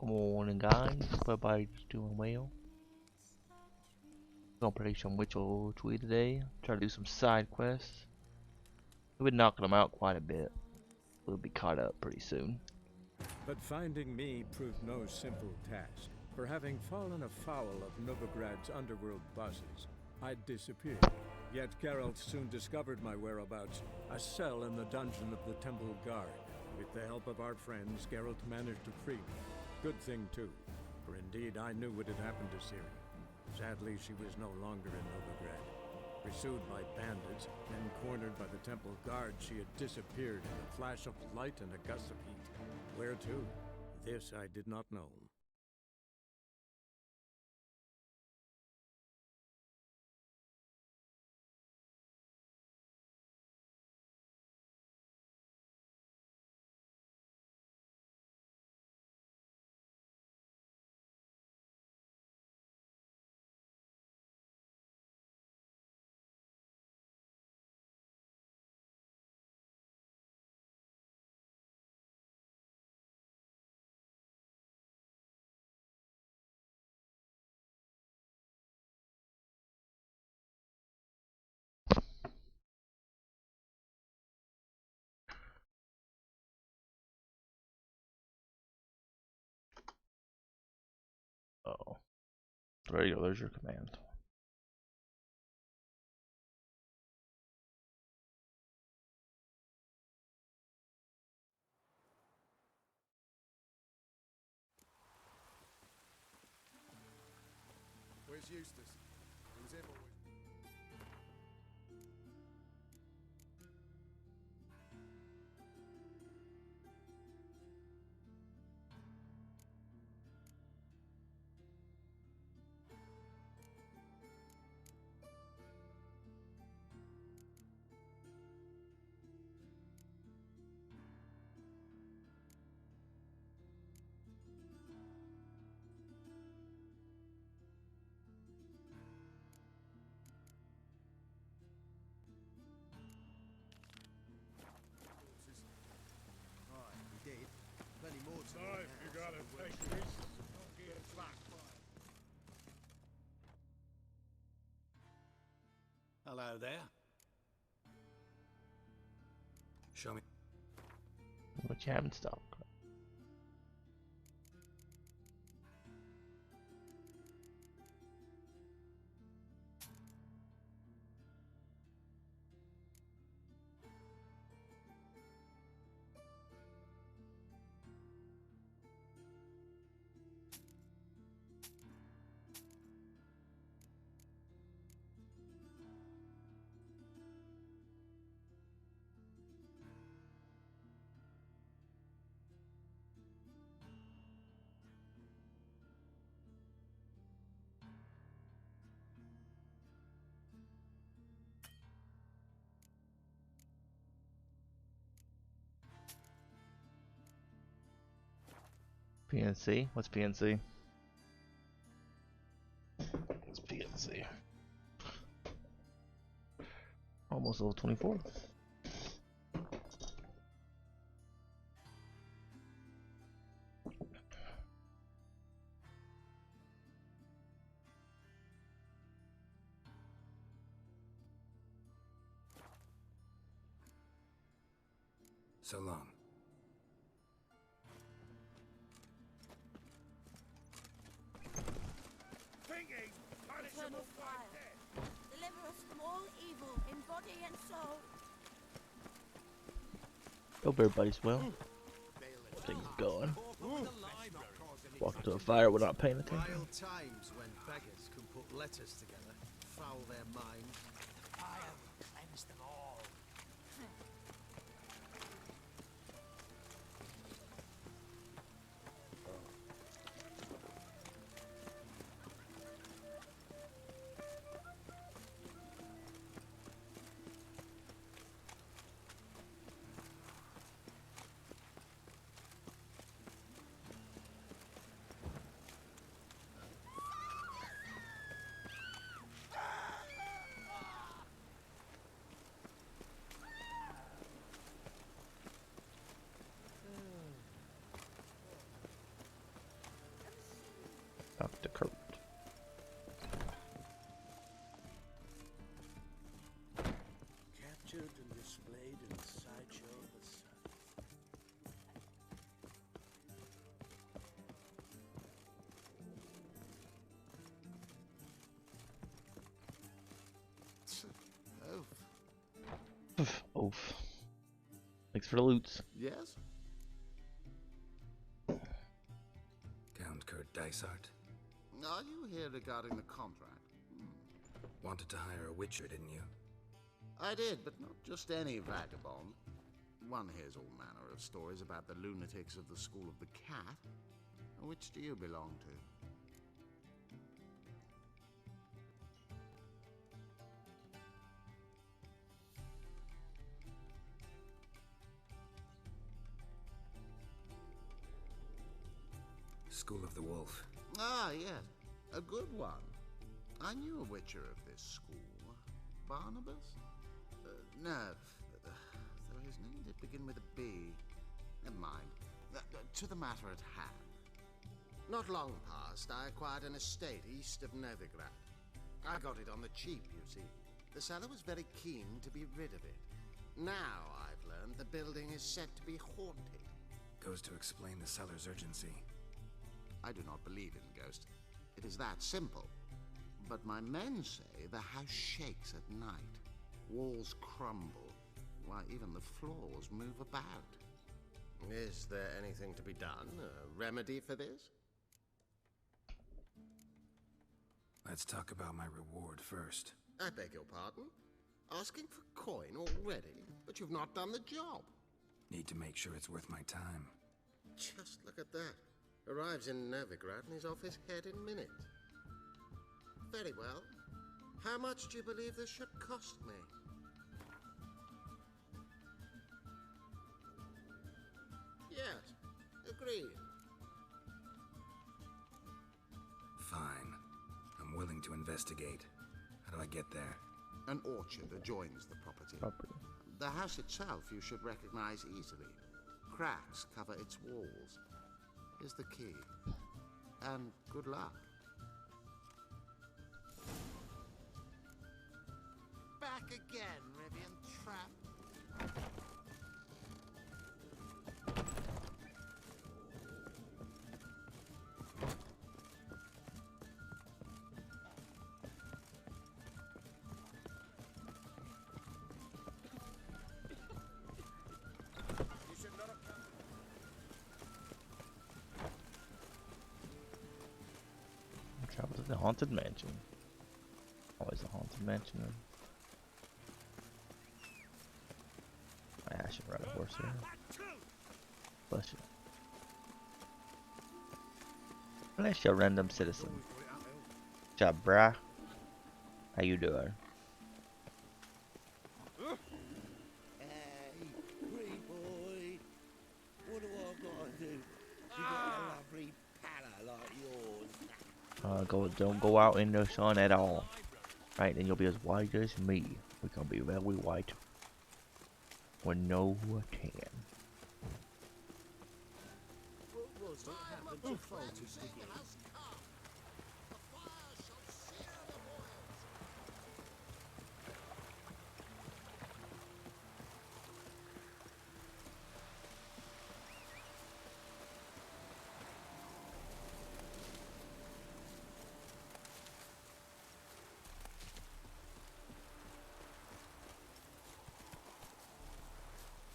Good morning, guys. Hope everybody's doing well. Gonna play some Witcher 3 today. Try to do some side quests. We've been knocking them out quite a bit. We'll be caught up pretty soon. But finding me proved no simple task. For having fallen afoul of Novigrad's underworld bosses, I'd disappeared. Yet Geralt soon discovered my whereabouts, a cell in the dungeon of the Temple Guard. With the help of our friends, Geralt managed to free me. Good thing, too, for indeed I knew what had happened to Ciri. Sadly, she was no longer in Novigrad. Pursued by bandits, then cornered by the Temple Guard, she had disappeared in a flash of light and a gust of heat. Where to? This I did not know. Oh. There you go, there's your command. Where's Eustace? He was here for plenty more to Knife, you gotta take risks. Don't get flat. Hello there. Show me. What you have in stock? PNC? What's PNC? What's PNC? Almost level 24. So long. Thinking, punishable Eternal by fire. death. Deliver us from all evil in body and soul. Hope everybody's well. Things going. Walk into a fire without paying attention. Wild times when beggars can put letters together, foul their minds. Fire will cleanse them all. Dr. Kurt. Captured and displayed in the sideshow of the sun. Oh, Oof. Thanks for the loots. yes? Count Kurt Dysart. Are you here regarding the contract? Wanted to hire a witcher, didn't you? I did, but not just any vagabond. One hears all manner of stories about the lunatics of the School of the Cat. Which do you belong to? School of the Wolf. Ah, yes. A good one. I knew a witcher of this school. Barnabas? No. Though his name did begin with a B. Never mind. To the matter at hand. Not long past, I acquired an estate east of Novigrad. I got it on the cheap, you see. The seller was very keen to be rid of it. Now, I've learned the building is said to be haunted. Goes to explain the seller's urgency. I do not believe in ghosts. It is that simple. But my men say the house shakes at night. Walls crumble. Why, even the floors move about. Is there anything to be done? A remedy for this? Let's talk about my reward first. I beg your pardon? Asking for coin already? But you've not done the job. Need to make sure it's worth my time. Just look at that. Arrives in Novigrad and is off his head in minutes. Very well. How much do you believe this should cost me? Yes, agreed. Fine. I'm willing to investigate. How do I get there? An orchard adjoins the property. The house itself you should recognize easily. Cracks cover its walls. Here's the key. And good luck. Back again, Rivian trap. Travel to the haunted mansion. Always a haunted mansion. I should ride a horse here. Bless you. Bless you, random citizen. Job, brah. How you doing? Hey, pretty boy. What do I gotta do to get a lovely pala like yours? Don't go out in the sun at all. Right, then you'll be as white as me. We can be very white. With no tan. What was that happened to Faltus again?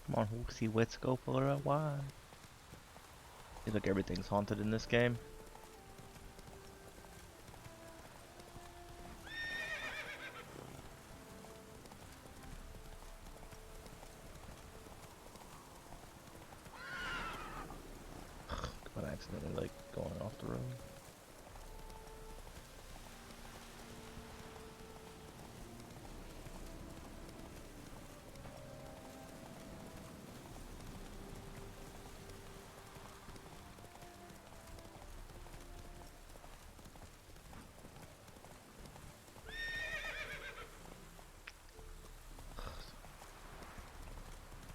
Come on, Horsey, let's go for a while. Seems like everything's haunted in this game. I'm accidentally like going off the road.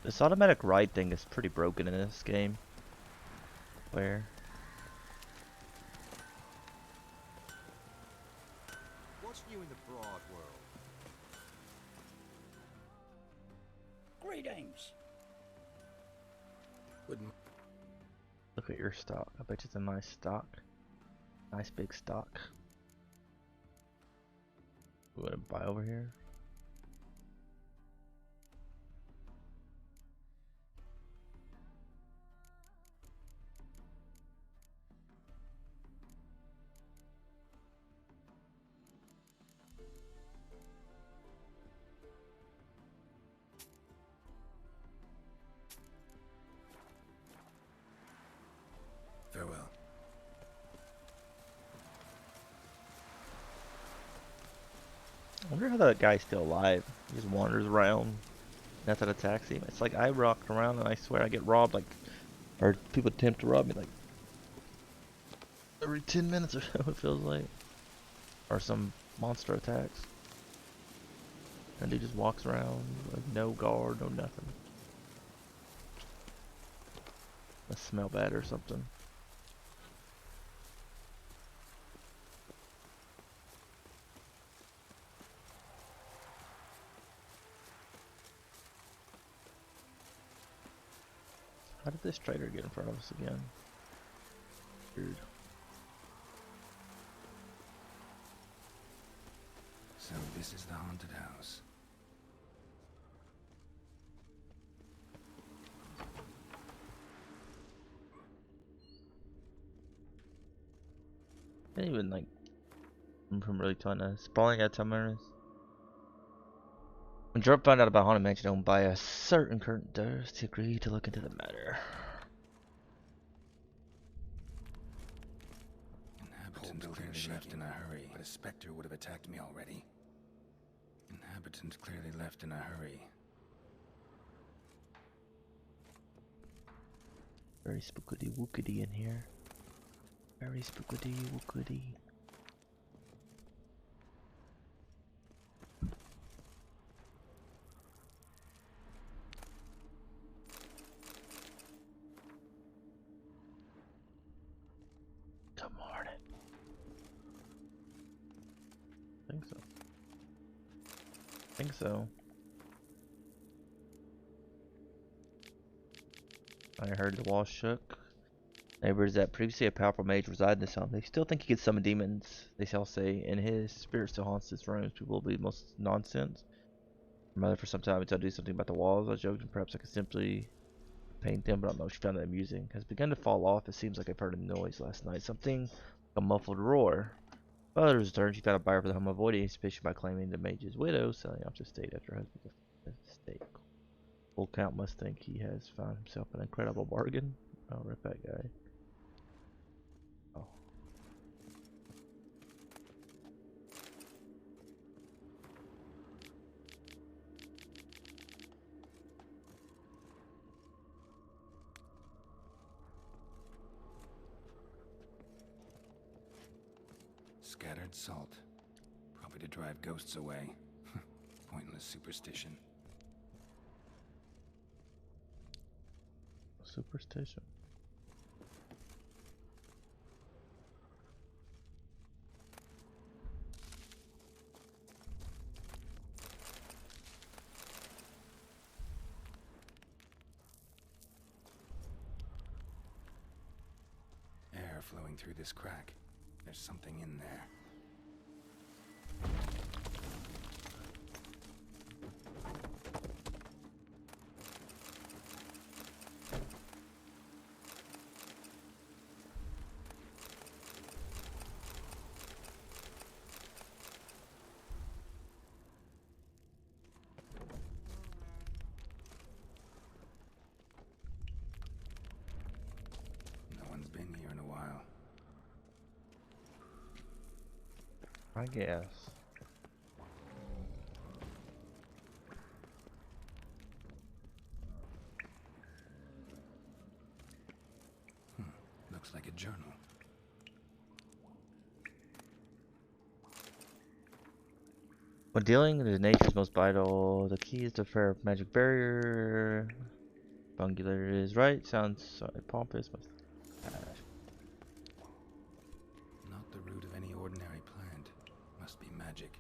This automatic ride thing is pretty broken in this game. Where? You in the broad world. Greetings. Wouldn't Look at your stock. I bet you it's a nice stock. Nice big stock. We want to buy over here. farewell. I wonder how that guy's still alive. He just wanders around. Nothing attacks him. It's like I rocked around and I swear I get robbed like, or people attempt to rob me like every 10 minutes or so it feels like. Or some monster attacks. And he just walks around with no guard, no nothing. Must smell bad or something. How did this trader get in front of us again? Weird. So this is the haunted house. I didn't even like from really telling us. Spawning at Tamariz. When Drop found out about Haunted Mansion owned by a certain Curtin Durst, he agreed to look into the matter. Inhabitants clearly left in a hurry, but a specter would have attacked me already. Inhabitants clearly left in a hurry. Very spookity wookity in here. Very spookity wookity. Come on. Think so. Think so. I heard the wall shook. Neighbors that previously a powerful mage reside in this home. They still think he can summon demons. They shall say, and his spirit still haunts his rooms. People will be most nonsense. My mother for some time until I do something about the walls. I joked and perhaps I could simply paint them, but I don't know. She found that amusing. Has begun to fall off. It seems like I've heard a noise last night. Something like a muffled roar. Father's return. She found a buyer for the home, avoiding suspicion by claiming the mage's widow, selling off the estate after her husband's estate. Full count must think he has found himself an incredible bargain. Oh, rip that guy. Oh. Scattered salt. Probably to drive ghosts away. Pointless superstition. Superstition. Air flowing through this crack. There's something in there. No one's been here in a while. I guess. Looks like a journal. When dealing with nature's most vital, the key is to fair magic barrier. Bungular is right. Sounds sorry, pompous. Not the root of any ordinary plant. Must be magic. magic.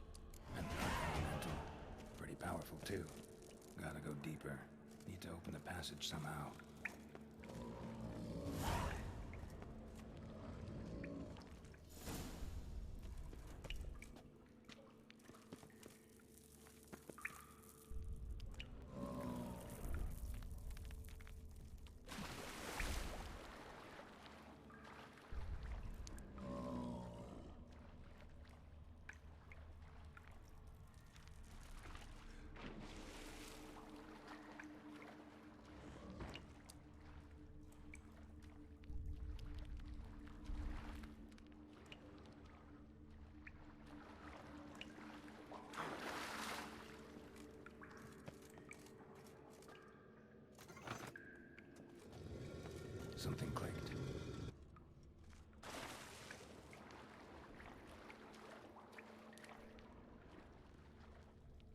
And dark elemental. Pretty powerful too. Gotta go deeper. Need to open the passage somehow. Something clicked.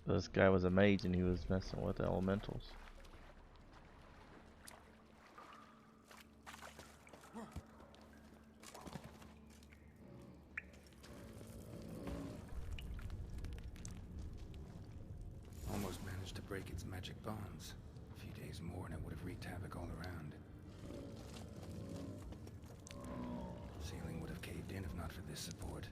This guy was a mage and he was messing with elementals. Almost managed to break its magic bonds. A few days more and it would have wreaked havoc all around. Ceiling would have caved in if not for this support.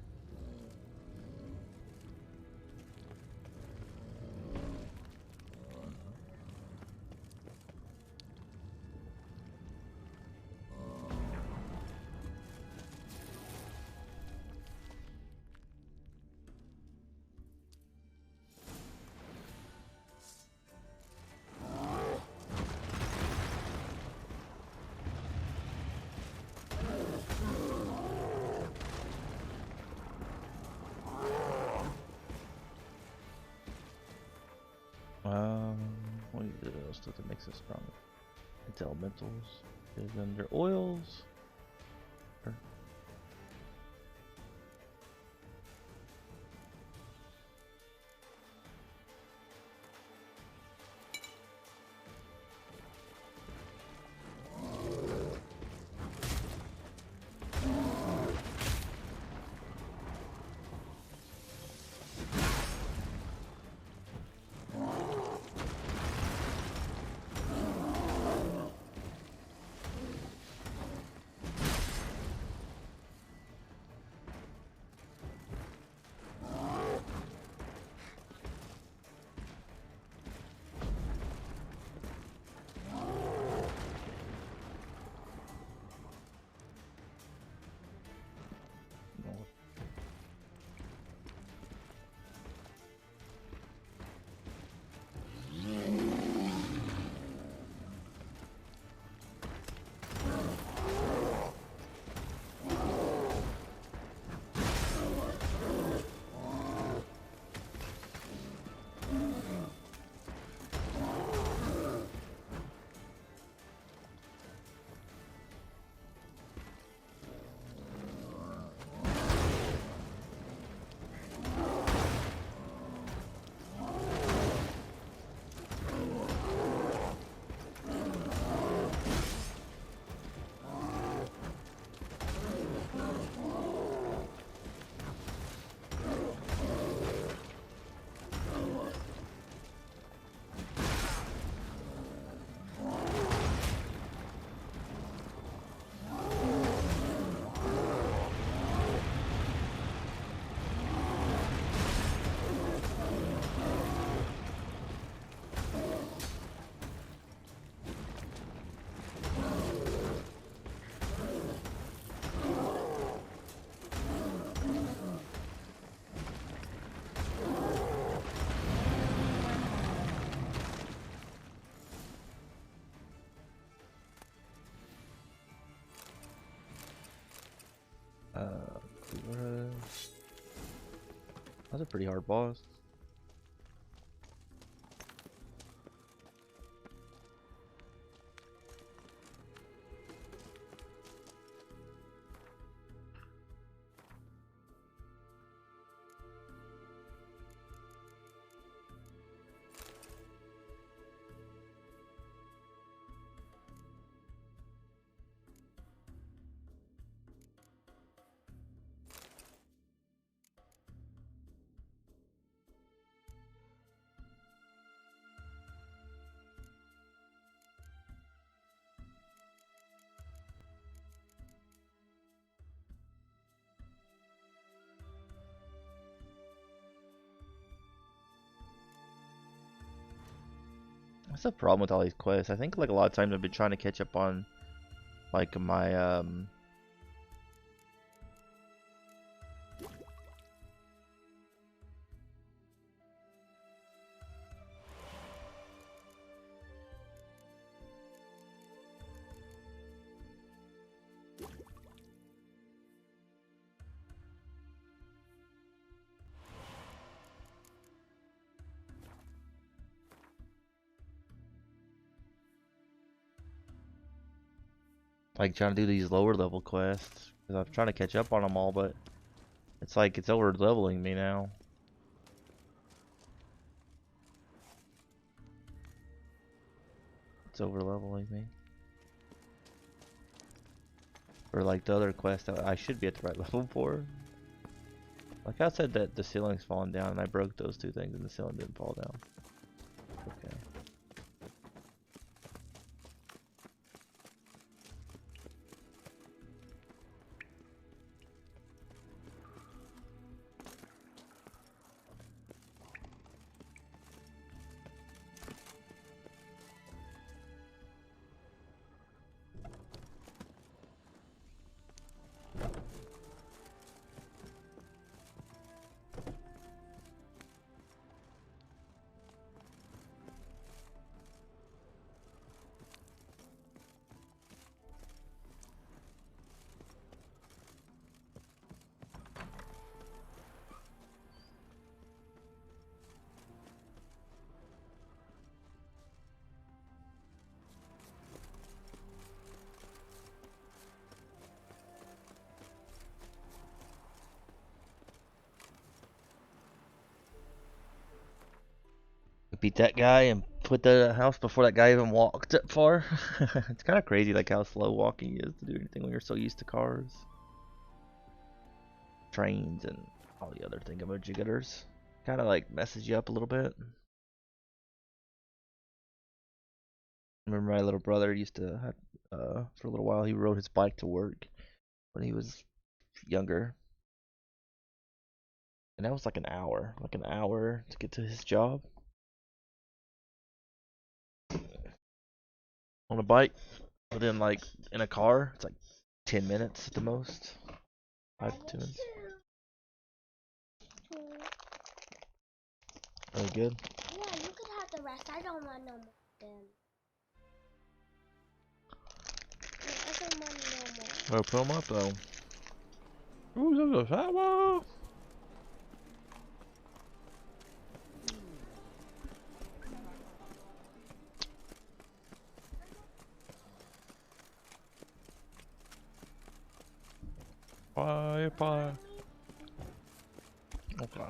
What else does it make us strong? It's elementals. Is under oils. That's a pretty hard boss. That's the problem with all these quests. I think like a lot of times I've been trying to catch up on like my like trying to do these lower level quests because I'm trying to catch up on them all, but it's like it's over leveling me now. It's over leveling me. Or like the other quest that I should be at the right level for. Like I said that the ceiling's falling down and I broke those two things and the ceiling didn't fall down. Okay. Beat that guy and put the house before that guy even walked that far. It's kind of crazy like how slow walking is to do anything when you're so used to cars, trains, and all the other thingamajiggers. Kind of like messes you up a little bit. I remember my little brother used to have, for a little while, he rode his bike to work when he was younger. And that was like an hour to get to his job. On a bike, but then like in a car, it's like 10 minutes at the most. 5 to 10 minutes. Really good. Yeah, you could have the rest. I don't want no more then. I don't want no more. Well, put them up though. Ooh, there's a fat one. Bye. Okay.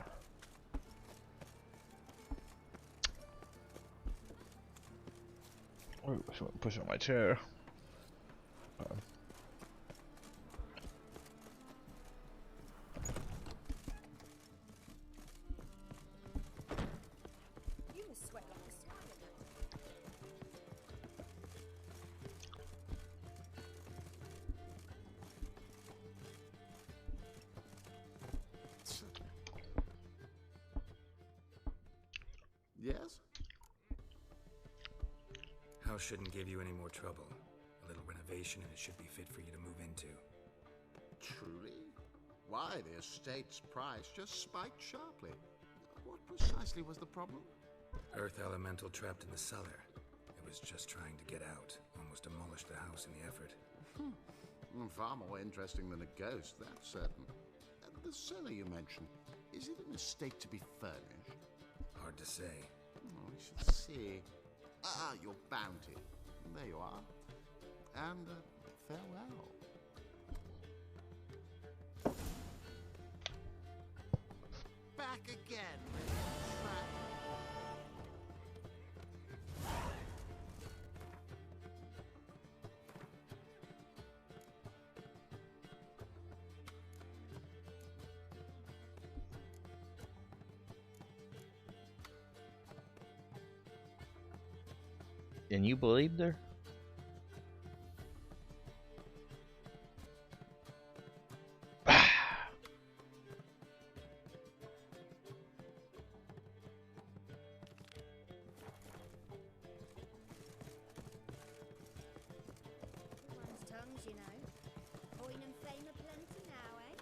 Oh, I should push on my chair. Yes? House shouldn't give you any more trouble. A little renovation and it should be fit for you to move into. Truly? Why, the estate's price just spiked sharply. What precisely was the problem? Earth elemental trapped in the cellar. It was just trying to get out. Almost demolished the house in the effort. Far more interesting than a ghost, that's certain. The cellar you mentioned, is it in a state to be furnished? Hard to say. Oh, we should see. Your bounty. There you are. And farewell. Back again. And you believed her?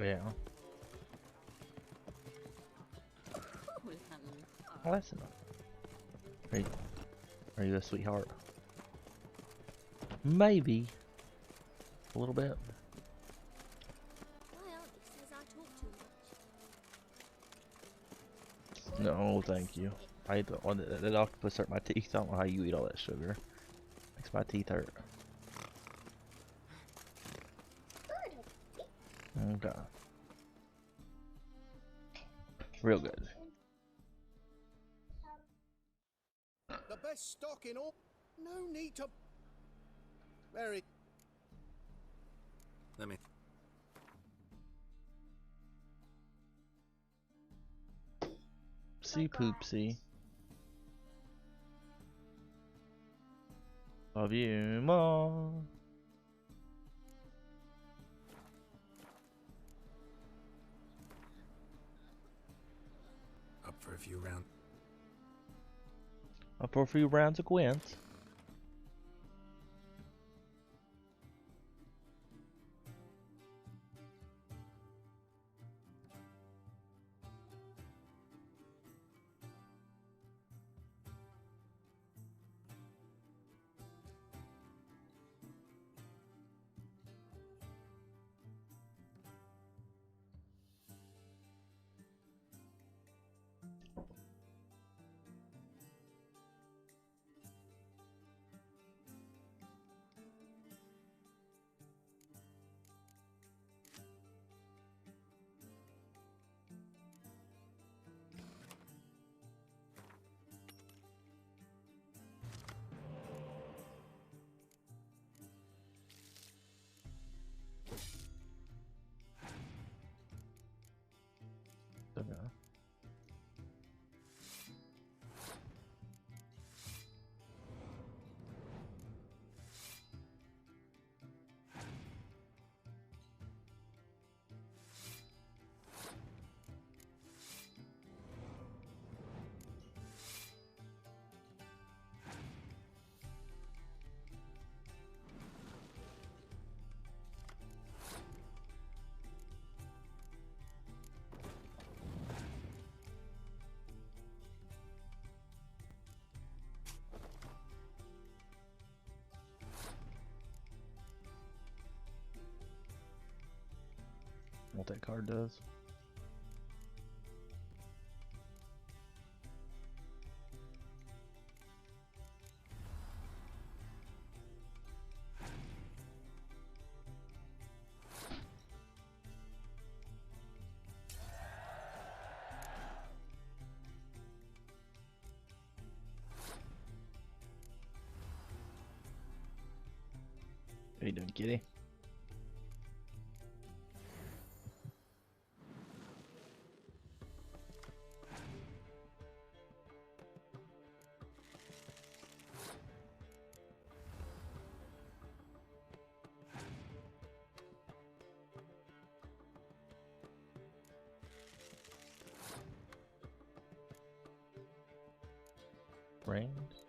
Yeah. Oh, that's enough. Are you a sweetheart? Maybe. A little bit. My auntie says I talk too much. No, thank you. I eat that octopus hurt my teeth. I don't know how you eat all that sugar. Makes my teeth hurt. Okay. Real good. The best stock in all. No need to. Very. Let me. See poopsie. Love you, Mom. Up for a few rounds. Up for a few rounds of Gwent. Okay. What that card does. How you doing, kitty? Brains?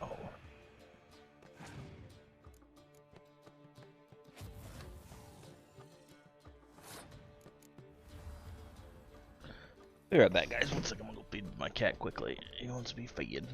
Oh. Be right back, guys. One second, I'm gonna go feed my cat quickly. He wants to be fed.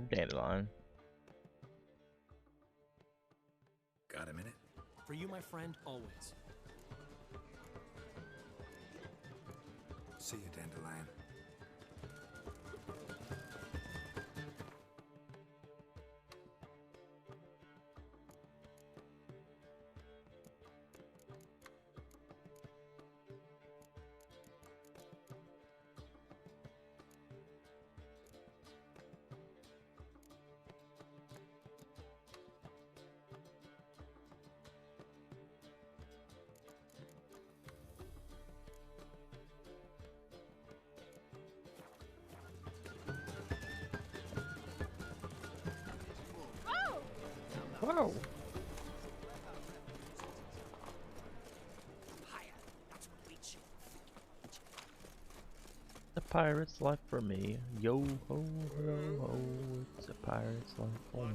Dandelion. Got a minute? For you, my friend, always. See you, Dandelion. Wow. The pirate's life for me. Yo ho ho ho. It's a pirate's life for me.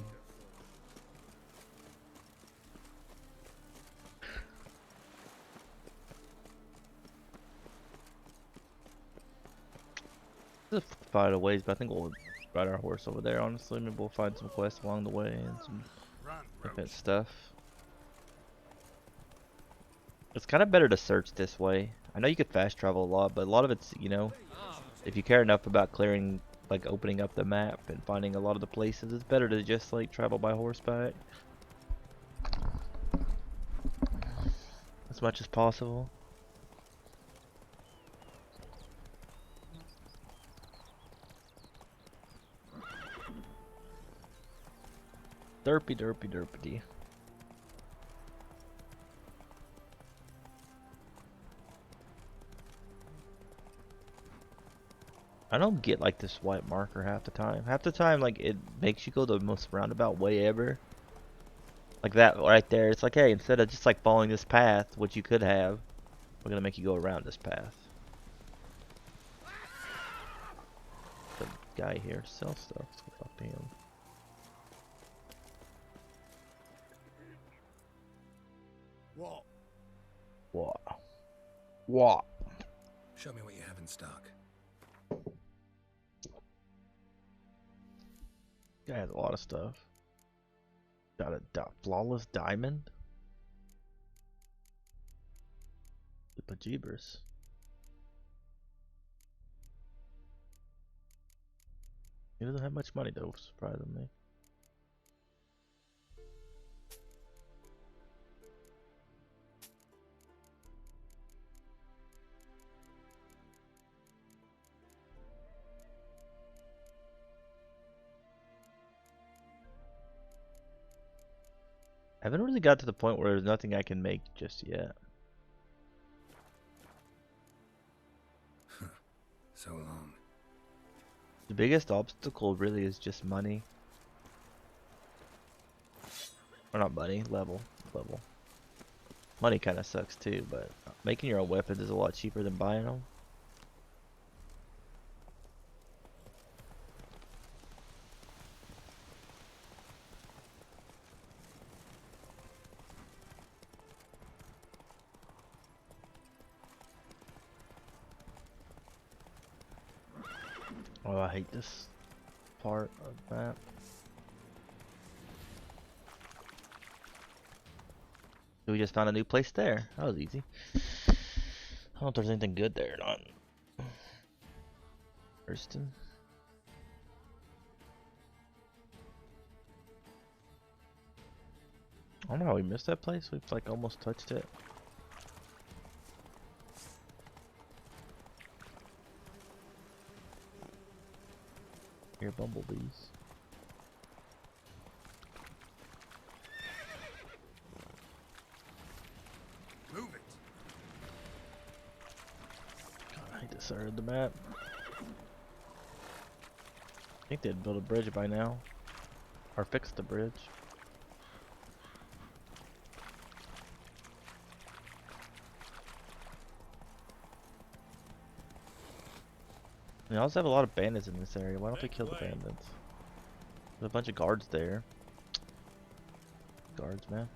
Just find a ways, but I think we'll ride our horse over there. Honestly, maybe we'll find some quests along the way and some different stuff. It's kind of better to search this way. I know you could fast travel a lot, but a lot of it's, you know, if you care enough about clearing, like opening up the map and finding a lot of the places, it's better to just like travel by horseback as much as possible. Derpy derpy derpy. I don't get like this white marker half the time. Half the time, like it makes you go the most roundabout way ever. Like that right there. It's like, hey, instead of just like following this path, which you could have, we're gonna make you go around this path. The guy here sells stuff. Let's go talk to him. What? What? What? Show me what you have in stock. Guy has a lot of stuff. Got a flawless diamond. The bejeebers. He doesn't have much money though, surprisingly. I haven't really got to the point where there's nothing I can make just yet. So long. The biggest obstacle really is just money. Or not money, level. Money kind of sucks too, but making your own weapons is a lot cheaper than buying them. Oh, I hate this part of the map. We just found a new place there. That was easy. I don't know if there's anything good there or not. Hurston. I don't know how we missed that place. We've like almost touched it. Here, bumblebees. Move it. God, I hate this area of the map. I think they'd build a bridge by now. Or fix the bridge. They also have a lot of bandits in this area. Why don't they kill the bandits? There's a bunch of guards there. Guards, man.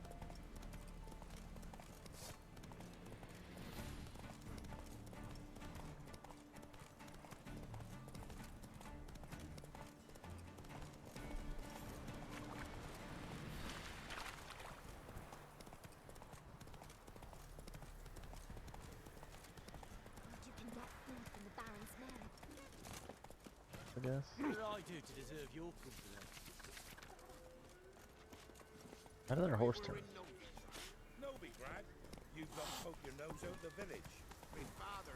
guess. What did I do to deserve your company? How did our horse turn? Novigrad, you've got to poke your nose out the village. My father.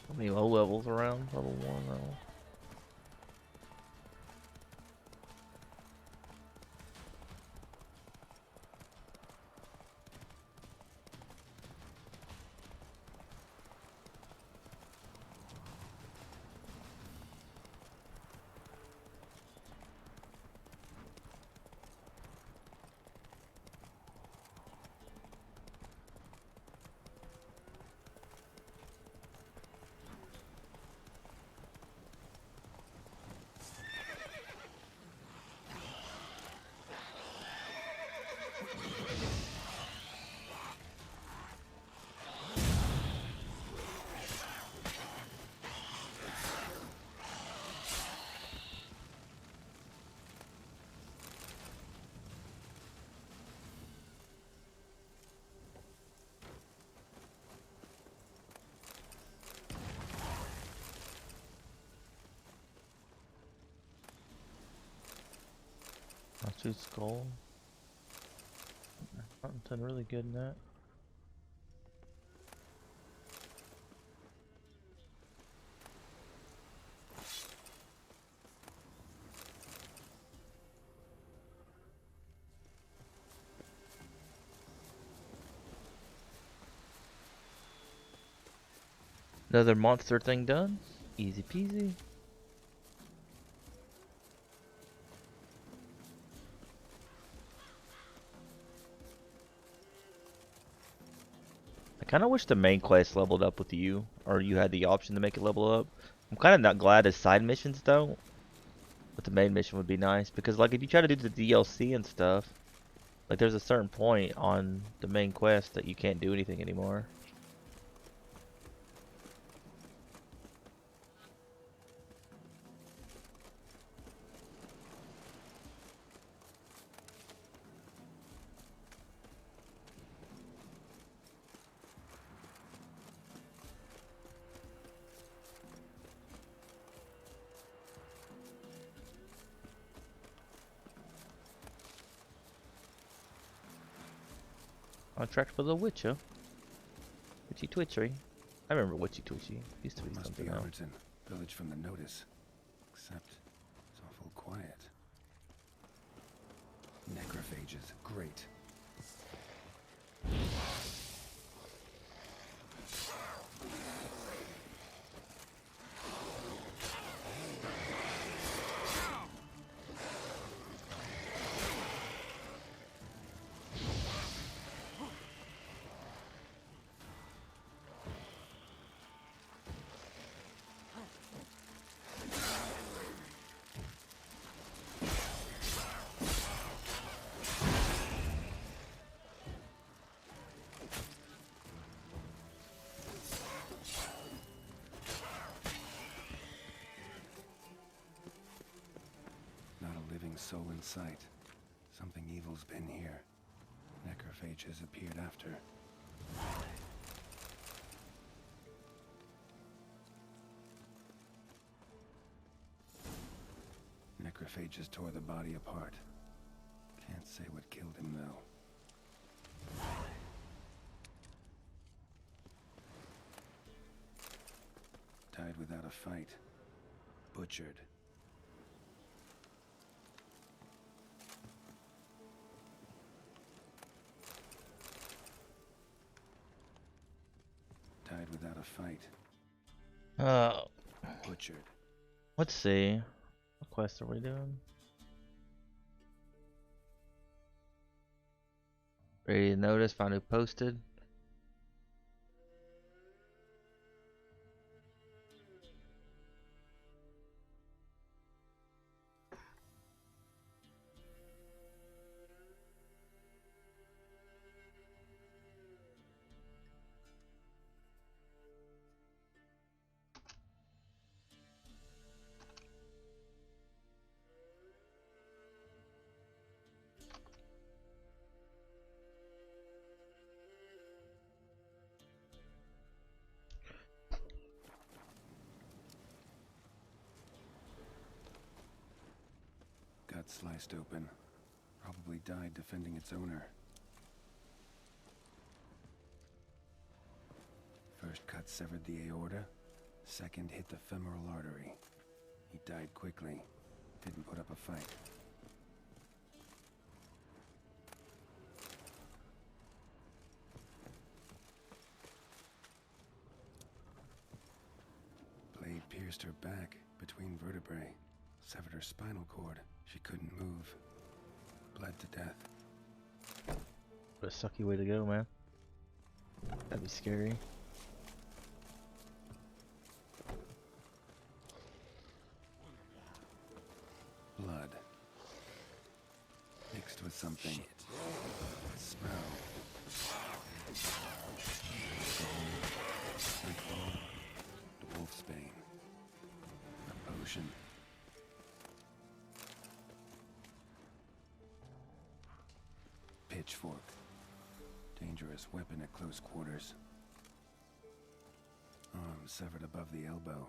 How many low levels around? Level 1 now. Two skull. Not done really good in that. Another monster thing done. Easy peasy. I kind of wish the main quest leveled up with you, or you had the option to make it level up. I'm kind of not glad as side missions though, but the main mission would be nice because like if you try to do the DLC and stuff, like there's a certain point on the main quest that you can't do anything anymore. Contract for the Witcher. Witchy Twitchery. I remember Witchy Twitchy. Used to be Must something be else. Overton, village from the notice. Except it's awful quiet. Necrophages, great. Soul in sight. Something evil's been here. Necrophages appeared after. Necrophages tore the body apart. Can't say what killed him though. Died without a fight. Butchered. Died without a fight. Butchered. Let's see. What quest are we doing? Ready to notice, found who posted. throat sliced open. Probably died defending its owner. First cut severed the aorta. Second hit the femoral artery. He died quickly. Didn't put up a fight. Blade pierced her back between vertebrae. Severed her spinal cord. She couldn't move. Bled to death. What a sucky way to go, man. That'd be scary. Blood. Mixed with something. Shit. Smell. Wolfsbane. A potion. Pitchfork. Dangerous weapon at close quarters. Arm severed above the elbow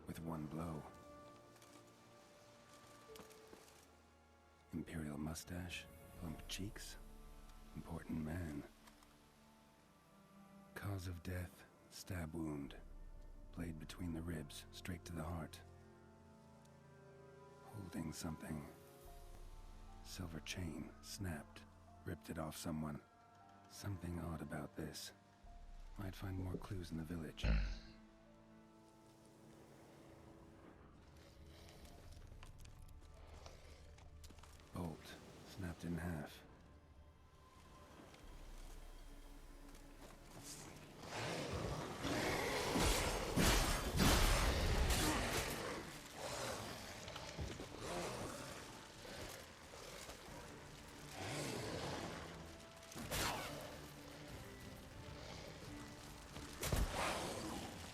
with one blow. Imperial mustache, plump cheeks, important man. Cause of death, stab wound. Blade between the ribs, straight to the heart. Holding something. Silver chain, snapped, ripped it off someone. Something odd about this. Might find more clues in the village. Bolt, snapped in half.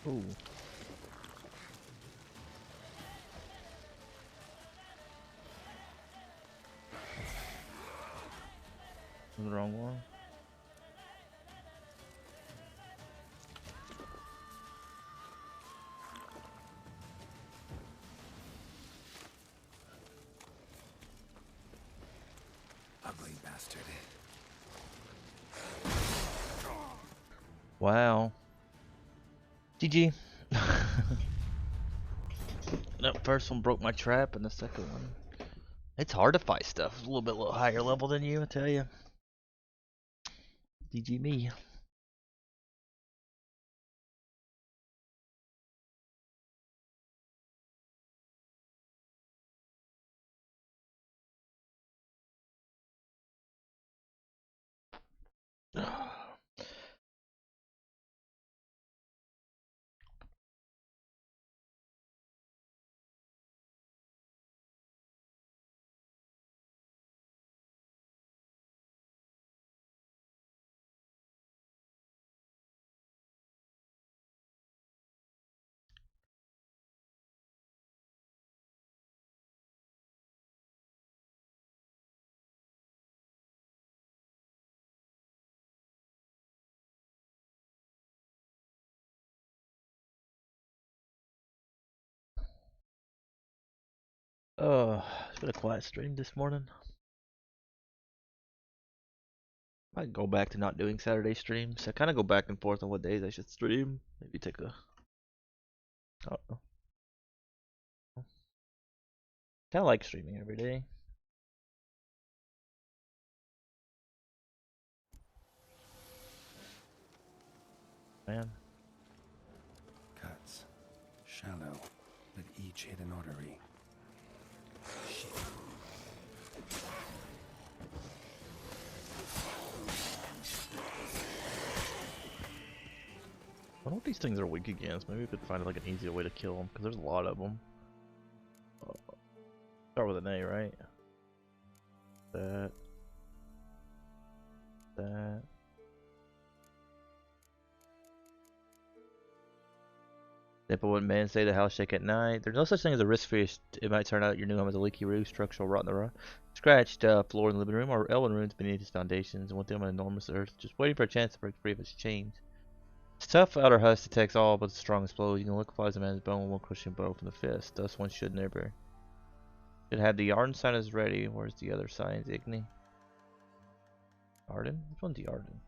Ooh. The wrong one. Ugly bastard. Wow. GG. That first one broke my trap, and the second one. It's hard to fight stuff. It's a little higher level than you, I tell you. GG me. It's been a quiet stream this morning. I might go back to not doing Saturday streams. I kind of go back and forth on what days I should stream. Maybe take a. I don't know. Kind of like streaming every day. Man. Cuts. Shallow, but each hit an artery. Shit. I wonder what these things are weak against. Maybe we could find like an easier way to kill them, because there's a lot of them. Start with an A, right? That. Simple when men say the house shake at night. There's no such thing as a risk fish. It might turn out your new home has a leaky roof, structural rot in the scratched floor in the living room, or elven ruins beneath its foundations, and with them an enormous earth, just waiting for a chance to break free of its chains. Its tough outer husk detects all but the strongest blows. You can liquefy a man's bone with one crushing blow from the fist. Thus one should never Should have the Arden sign is ready. Where's the other signs, Igni? Arden? Which one's the Arden?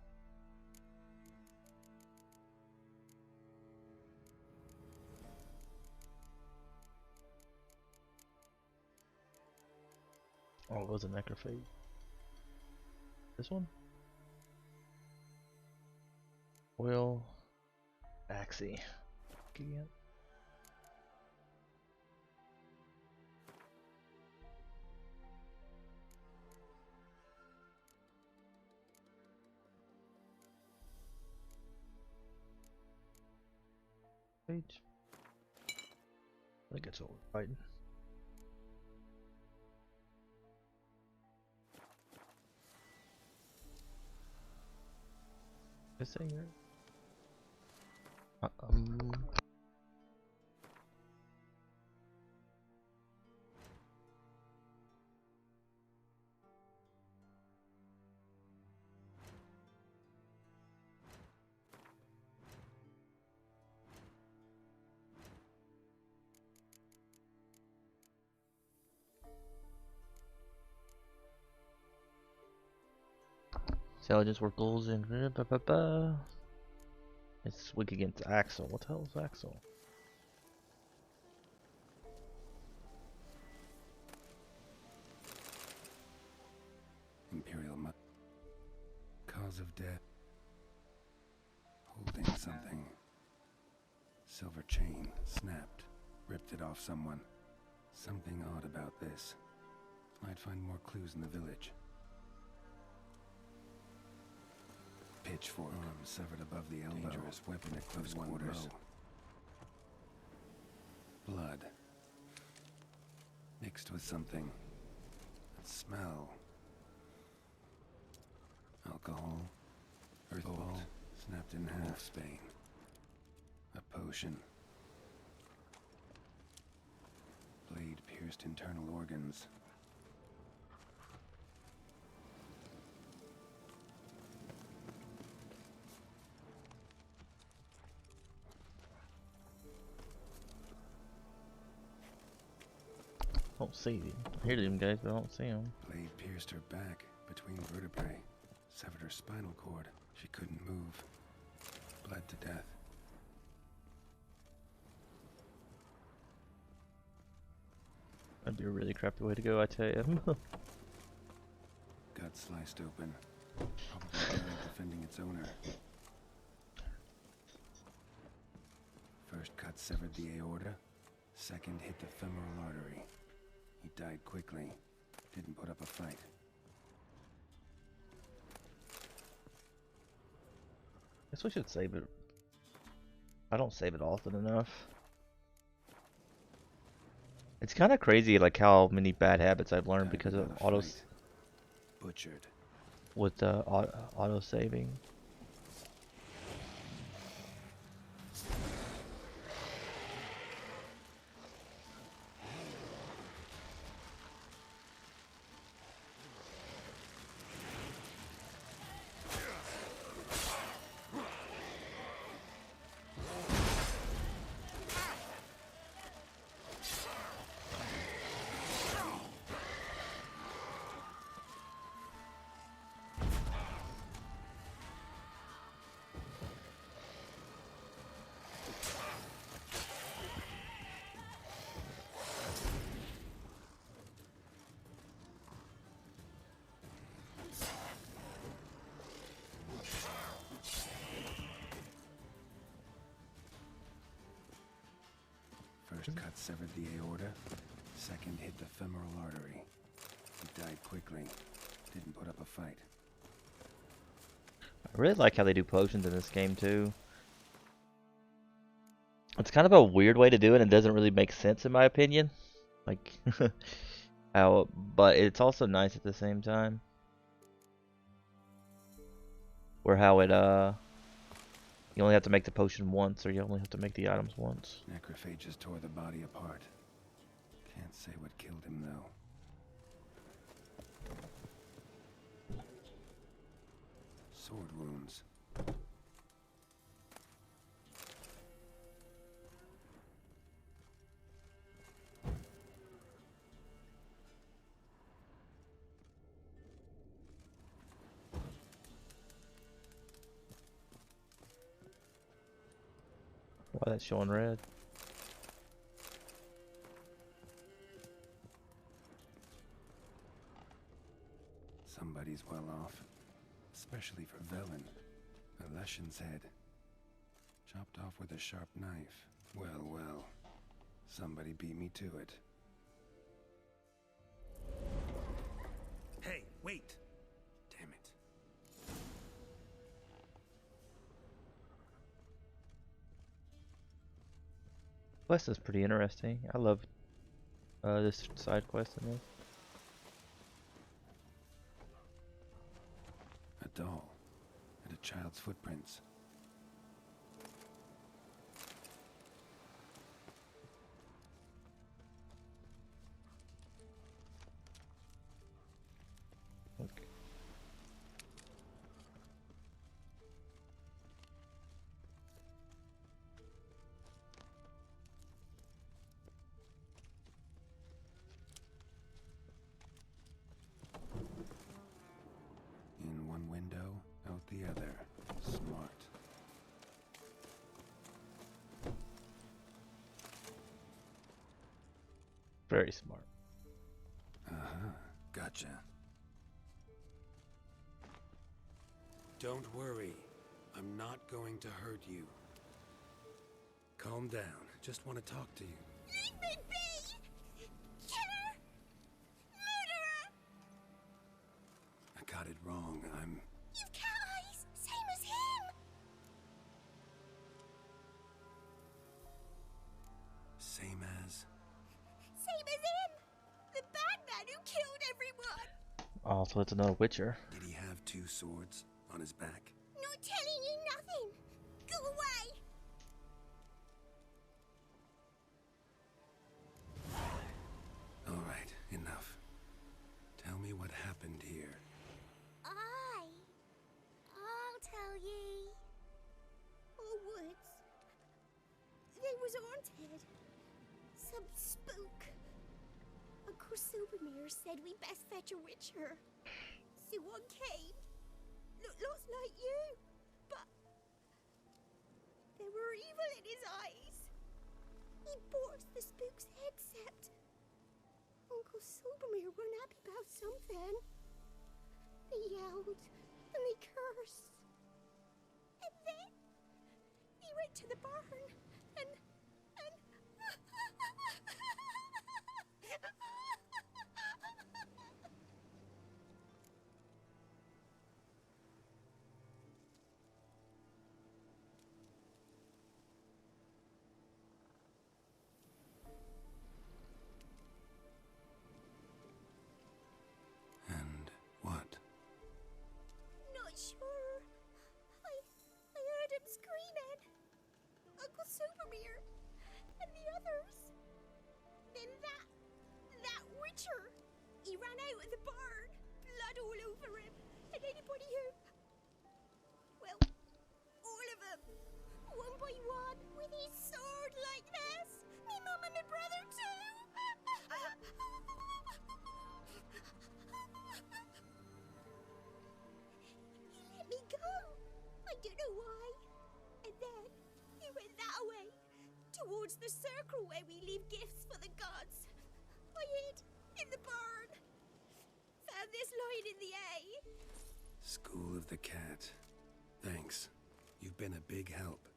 Oh, it was a necrophage. This one? Will Axie. Again. Page. I think it's all fighting. Is it here? Intelligence work goals and it's weak against Axel. What the hell is Axel? Imperial cause of death. Holding something. Silver chain snapped. Ripped it off someone. Something odd about this. Might find more clues in the village. Pitchfork, arm severed above the elbow. Dangerous weapon at close quarters. Blood. Mixed with something. That smell. Alcohol. Earth ball. Snapped in half. Spain. A potion. Blade pierced internal organs. I don't see them. I hear them guys, but I don't see them. Blade pierced her back between vertebrae. Severed her spinal cord. She couldn't move. Bled to death. That'd be a really crappy way to go, I tell you. Gut sliced open. Probably barely defending its owner. First cut severed the aorta. Second hit the femoral artery. He died quickly. Didn't put up a fight. Guess we should save it. I don't save it often enough. It's kind of crazy, like how many bad habits I've learned because of Butchered. With auto saving. First cut severed the aorta. Second hit the femoral artery. He died quickly. Didn't put up a fight. I really like how they do potions in this game too. It's kind of a weird way to do it and doesn't really make sense in my opinion. Like how, but it's also nice at the same time. Where how it you only have to make the potion once, or you only have to make the items once. Necrophages tore the body apart. Can't say what killed him though. Sword wounds. Why that's showing red? Somebody's well off, especially for Velen. A Leshen's head, chopped off with a sharp knife. Well, well, somebody beat me to it. Hey, wait! Damn it. Quest is pretty interesting. I love this side quest in this. A doll and a child's footprints. Okay. In one window, out the other. Smart. Very smart. Uh-huh. Gotcha. Don't worry. I'm not going to hurt you. Calm down. Just want to talk to you. Leave me be! Killer! Murderer! I got it wrong. You've cat eyes, same as him! Same as... Same as him! The bad man who killed everyone! Oh, so it's another Witcher. Did he have two swords on his back? Not telling you nothing! Go away! All right, enough. Tell me what happened here. I'll tell ye. Oh, woods. They was haunted. Some spook. Uncle Silvermere said we best fetch a witcher. So one came. Looks like you. But there were evil in his eyes. He bought the spook's headset. Uncle Silvermere weren't happy about something. They yelled and they cursed. And then he went to the barn and And what? not sure. I heard him screaming. Uncle Silvermere and the others. Then that witcher. He ran out of the barn, blood all over him, and anybody who, well, all of them, one by one, with his sword like this. Me mum and my brother too. He let me go. I don't know why. And then he went that way, towards the circle where we leave gifts for the gods. I hid in the barn. Found this line in the A. School of the Cat. Thanks. You've been a big help.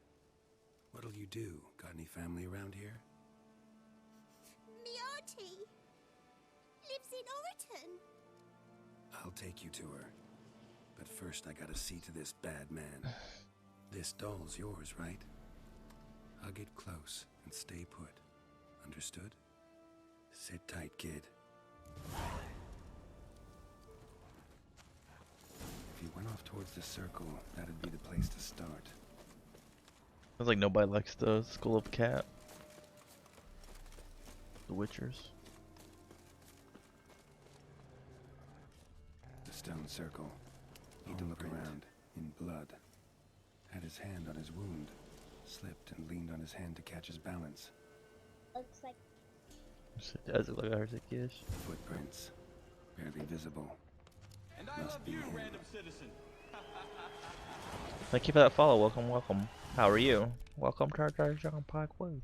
What'll you do? Got any family around here? Me auntie lives in Overton. I'll take you to her. But first I gotta see to this bad man. This doll's yours, right? Hug it close and stay put. Understood? Sit tight, kid. If you went off towards the circle, that'd be the place to start. Sounds like nobody likes the School of Cat. The Witchers. The stone circle. Need to look around. In blood. Had his hand on his wound. Slipped and leaned on his hand to catch his balance. Looks like It does look like Arzackish. Footprints. Barely visible. And I love you, random citizen. Thank you for that follow. Welcome, welcome. How are you? Welcome to our John Pike Woo. We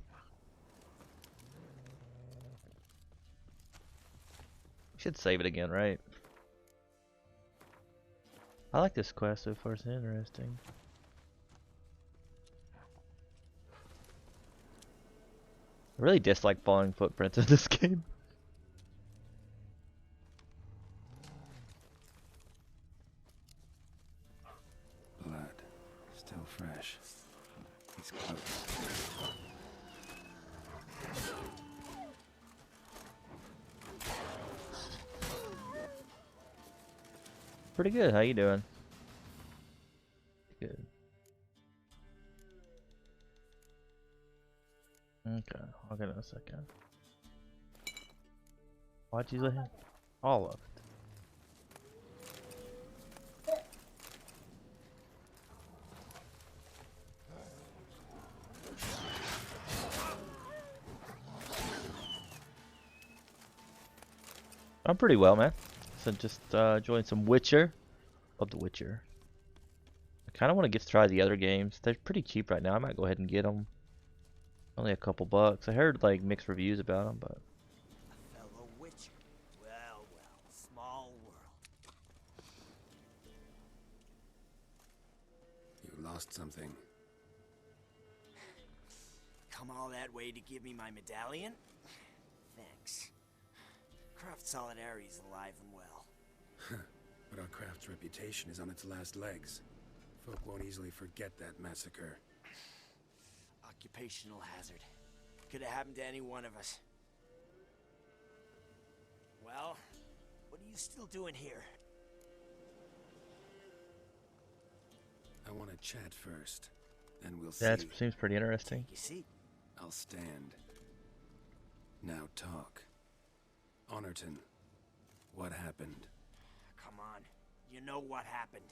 should save it again, right? I like this quest so far, it's interesting. I really dislike following footprints in this game. Blood. Still fresh. He's close. Pretty good, how you doing? Good. Okay, I'll get it in a second. Why'd you let him? All of it. I'm pretty well, man. So just joined some Witcher. Love The Witcher. I kind of want to get to try the other games. They're pretty cheap right now. I might go ahead and get them. Only a couple bucks. I heard like mixed reviews about them, but. A fellow Witcher. Well, small world. You lost something. Come all that way to give me my medallion? Thanks. Craft Solidarity's alive and well. But our craft's reputation is on its last legs. Folk won't easily forget that massacre. Occupational hazard. Could have happened to any one of us. Well, what are you still doing here? I want to chat first, then we'll see. That seems pretty interesting. Take your seat. I'll stand. Now talk. Honorton, what happened? Come on. You know what happened.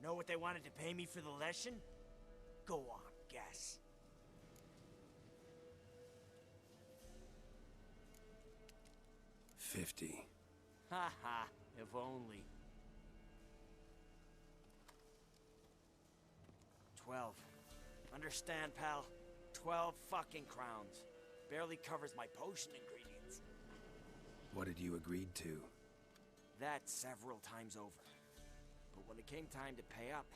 Know what they wanted to pay me for the lesson? Go on, guess. $50. Ha ha, if only. 12. Understand, pal? 12 fucking crowns. Barely covers my potion ingredients. What had you agreed to? That several times over. But when it came time to pay up,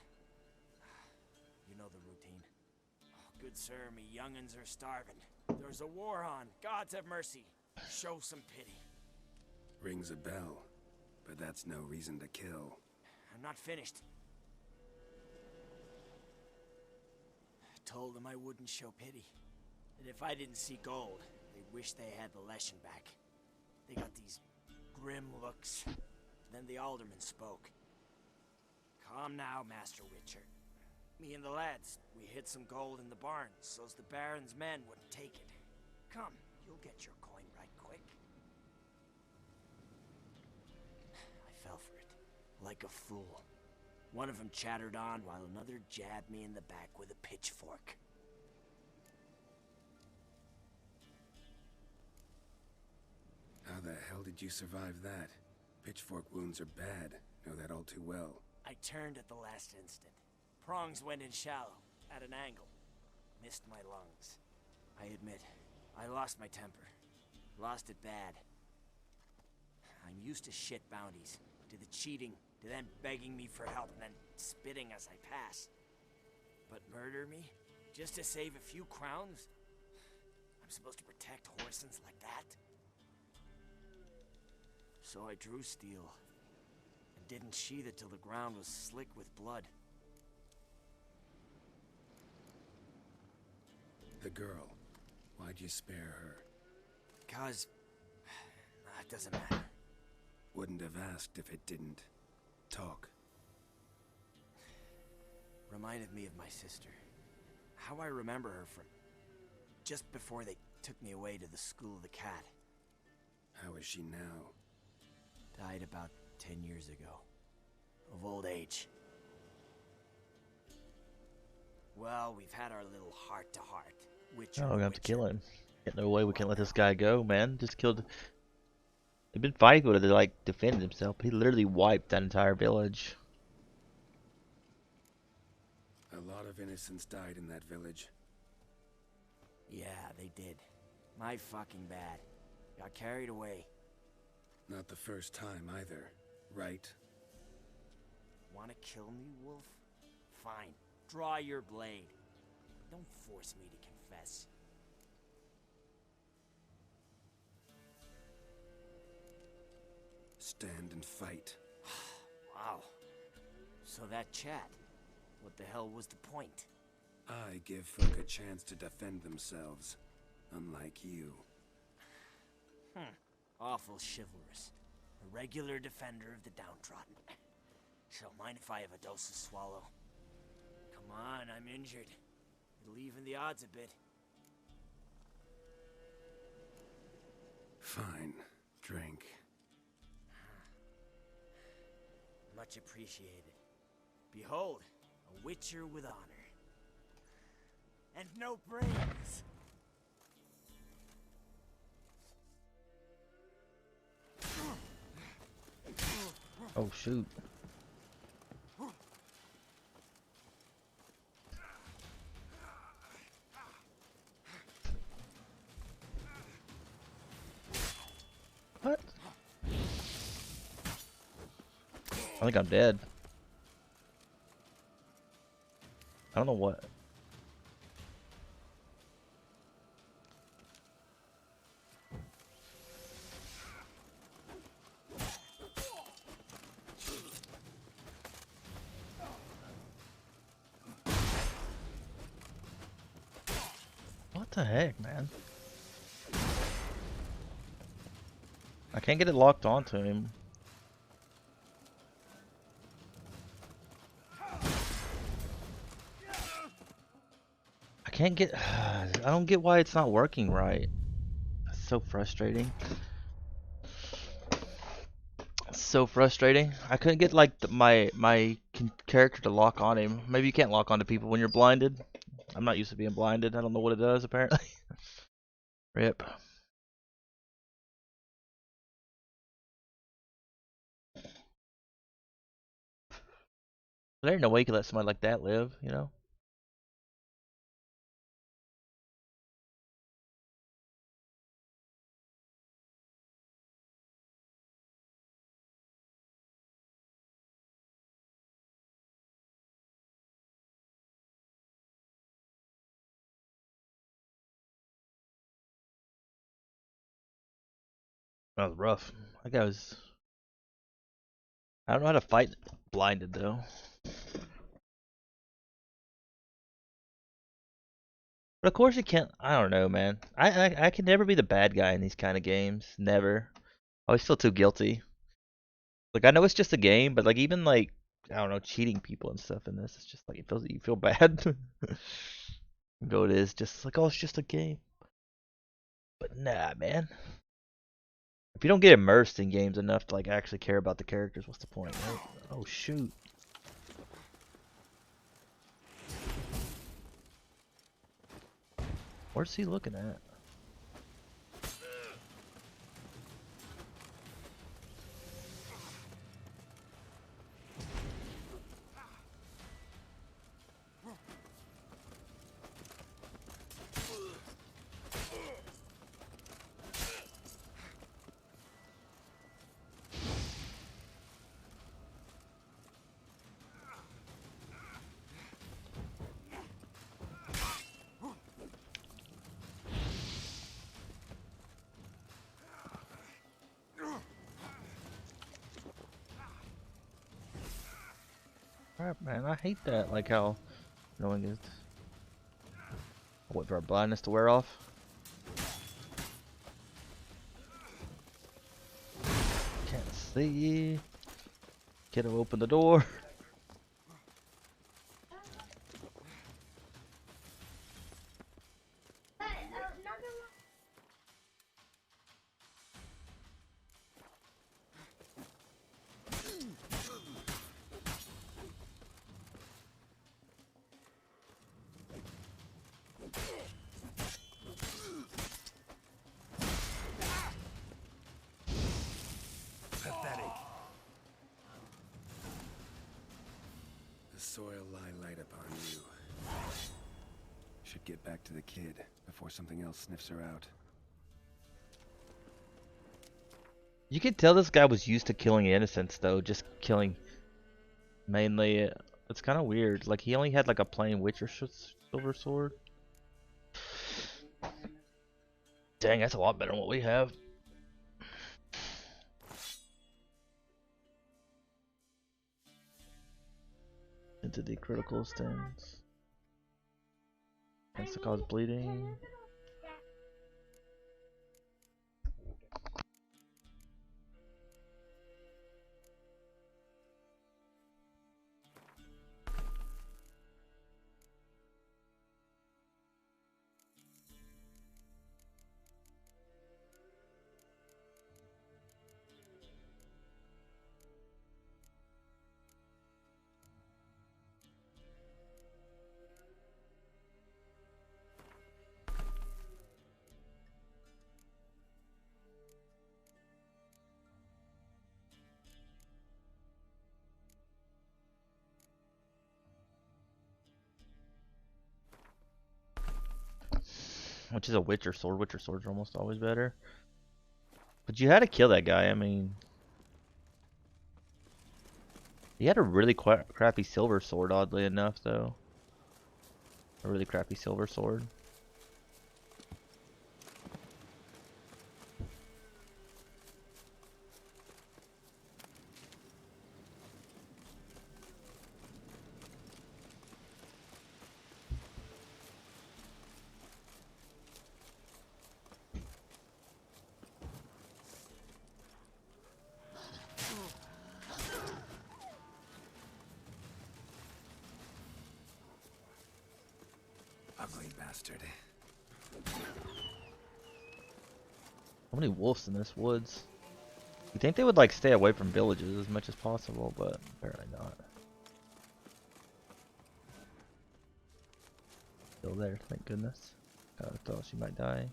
you know the routine. Oh, good sir, me young'uns are starving. There's a war on. Gods have mercy. Show some pity. Rings a bell, but that's no reason to kill. I'm not finished. Told them I wouldn't show pity. That if I didn't see gold, they'd wish they had the lesson back. They got these grim looks. Then the alderman spoke. Calm now, Master Witcher. Me and the lads, we hid some gold in the barn, so's the Baron's men wouldn't take it. Come, you'll get your coin right quick. I fell for it, like a fool. One of them chattered on while another jabbed me in the back with a pitchfork. How the hell did you survive that? Pitchfork wounds are bad. Know that all too well. I turned at the last instant. Prongs went in shallow, at an angle. Missed my lungs. I admit, I lost my temper. Lost it bad. I'm used to shit bounties, to the cheating, to them begging me for help and then spitting as I pass. But murder me? Just to save a few crowns? I'm supposed to protect Horsens like that? So I drew steel, and didn't sheathe it till the ground was slick with blood. The girl. Why'd you spare her? 'Cause... it doesn't matter. Wouldn't have asked if it didn't. Talk. Reminded me of my sister. How I remember her from... just before they took me away to the School of the Cat. How is she now? Died about 10 years ago. Of old age. Well, we've had our little heart-to-heart. Oh, we're gonna have to kill him. Ain't no way we can let this guy go, man. Just killed... They've been fighting with it to, like, defend himself. He literally wiped that entire village. A lot of innocents died in that village. Yeah, they did. My fucking bad. Got carried away. Not the first time either, right? Wanna kill me, Wolf? Fine. Draw your blade. Don't force me to confess. Stand and fight. Wow. So that chat. What the hell was the point? I give folk a chance to defend themselves, unlike you. Awful chivalrous. A regular defender of the downtrodden. So mind if I have a dose of swallow? Come on, I'm injured. It'll even the odds a bit. Fine. Drink. Much appreciated. Behold, a witcher with honor. And no brains! Oh shoot. What? I think I'm dead. I don't know what. What the heck, man? I can't get it locked onto him. I can't get... I don't get why it's not working right. That's so frustrating. So frustrating. I couldn't get like my character to lock on him. Maybe you can't lock onto people when you're blinded. I'm not used to being blinded. I don't know what it does apparently. Rip. There ain't no way you can let somebody like that live, you know? That was rough. That guy was... I don't know how to fight blinded though. But of course you can't. I don't know, man. I can never be the bad guy in these kind of games. Never. I always feel too guilty. Like I know it's just a game, but like even like I don't know, cheating people and stuff in this, it's just like it feels you feel bad. Go it is just like, oh, it's just a game. But nah, man. If you don't get immersed in games enough to like actually care about the characters, what's the point, right? Oh shoot. Where's he looking at? Crap, man, I hate that. Like how annoying it is. I'll wait for our blindness to wear off. Can't see. Can't open the door. The soil lie light upon you. Should get back to the kid before something else sniffs her out. You can tell this guy was used to killing innocents, though. Just killing mainly. It's kind of weird. Like, he only had like a plain Witcher silver sword. Dang, that's a lot better than what we have. Into the critical stance. That's to cause bleeding. Which is a Witcher sword. Witcher swords are almost always better. But you had to kill that guy. I mean, he had a really crappy silver sword, oddly enough, though. A really crappy silver sword. Ugly bastard. How many wolves in this woods? You think they would like stay away from villages as much as possible, but apparently not. Still there, thank goodness. I thought she might die.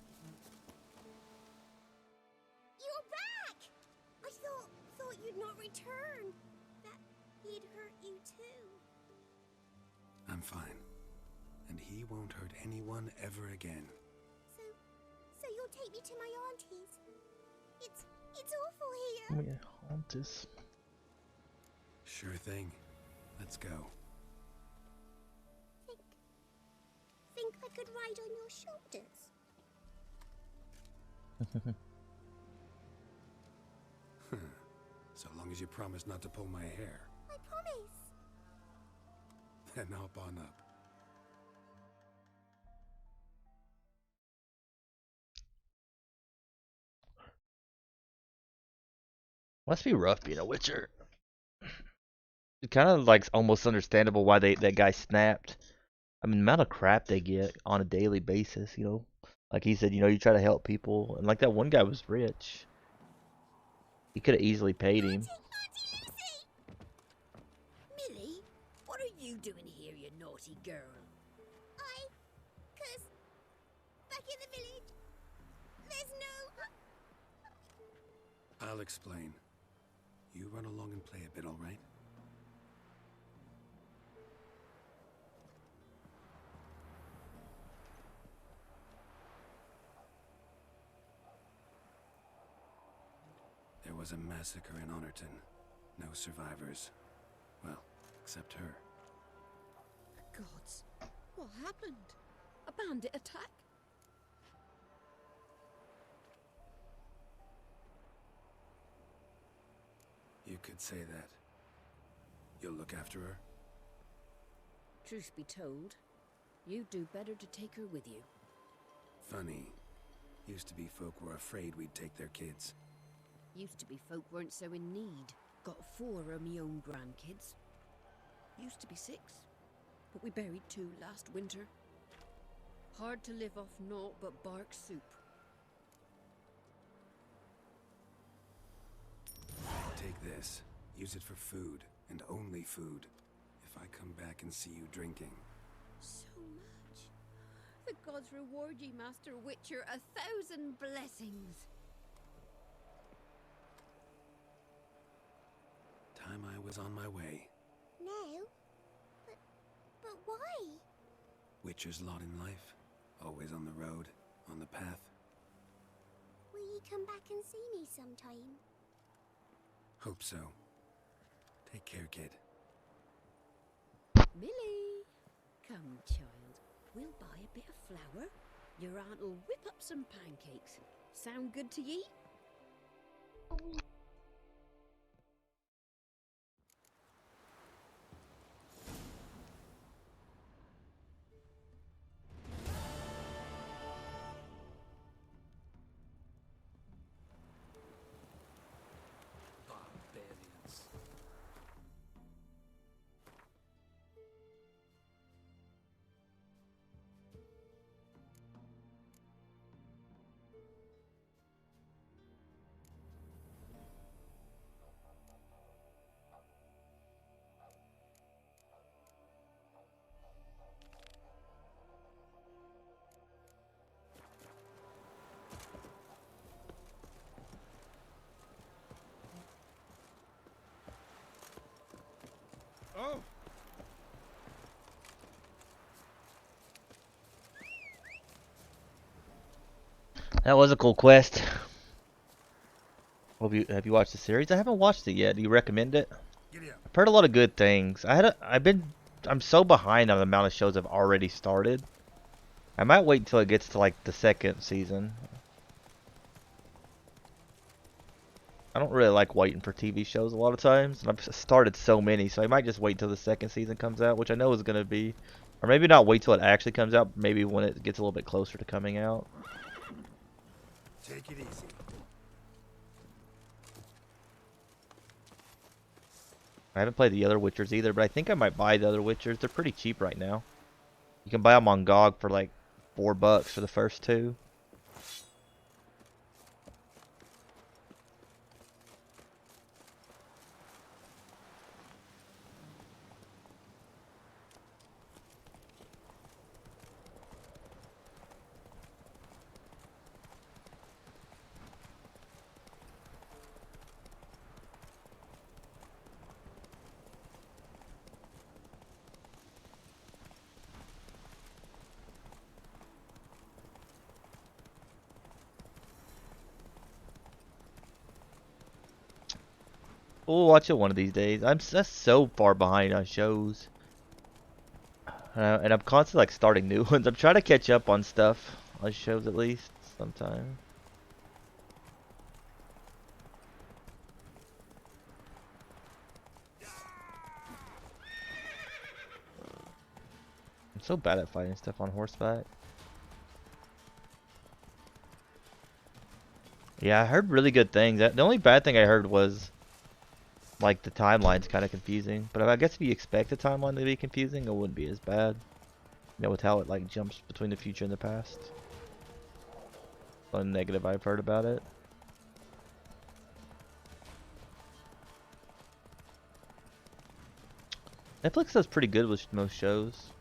You're back! I thought you'd not return. That he'd hurt you too. I'm fine. And he won't hurt anyone ever again. So you'll take me to my auntie's. It's awful here. Yeah, aunties. Sure thing. Let's go. Think I could ride on your shoulders? So long as you promise not to pull my hair. I promise. Then hop on up. Must be rough being a Witcher. It kind of like almost understandable why that guy snapped. I mean, the amount of crap they get on a daily basis, you know. Like he said, you know, you try to help people, and like that one guy was rich. He could have easily paid him. Auntie Lucy! Millie, what are you doing here, you naughty girl? Cause back in the village, there's no... I'll explain. You run along and play a bit, all right? There was a massacre in Honorton. No survivors. Well, except her. Gods, what happened? A bandit attack? You could say that. You'll look after her? Truth be told, you'd do better to take her with you. Funny. Used to be folk were afraid we'd take their kids. Used to be folk weren't so in need. Got 4 of me own grandkids. Used to be 6, but we buried 2 last winter. Hard to live off naught but bark soup. Take this. Use it for food, and only food. If I come back and see you drinking. So much. The gods reward ye, Master Witcher, 1,000 blessings. Time I was on my way. No? But why? Witcher's lot in life. Always on the road, on the path. Will you come back and see me sometime? Hope so. Take care, kid. Millie! Come, child. We'll buy a bit of flour. Your aunt'll whip up some pancakes. Sound good to ye? Barbarians. Oh! That was a cool quest. Have you watched the series? I haven't watched it yet. Do you recommend it? I've heard a lot of good things. I'm so behind on the amount of shows I've already started. I might wait until it gets to like the second season. I don't really like waiting for TV shows a lot of times, and I've started so many, so I might just wait till the second season comes out, which I know is gonna be, or maybe not wait till it actually comes out, maybe when it gets a little bit closer to coming out. Take it easy. I haven't played the other Witchers either, but I think I might buy the other Witchers. They're pretty cheap right now. You can buy them on GOG for like $4 for the first two. We'll watch it one of these days. I'm just so far behind on shows. And I'm constantly like starting new ones. I'm trying to catch up on stuff, on shows at least, sometime. I'm so bad at fighting stuff on horseback. Yeah, I heard really good things. The only bad thing I heard was like the timeline's kind of confusing. But I guess if you expect the timeline to be confusing, it wouldn't be as bad. You know, with how it like jumps between the future and the past. One negative I've heard about it. Netflix does pretty good with most shows.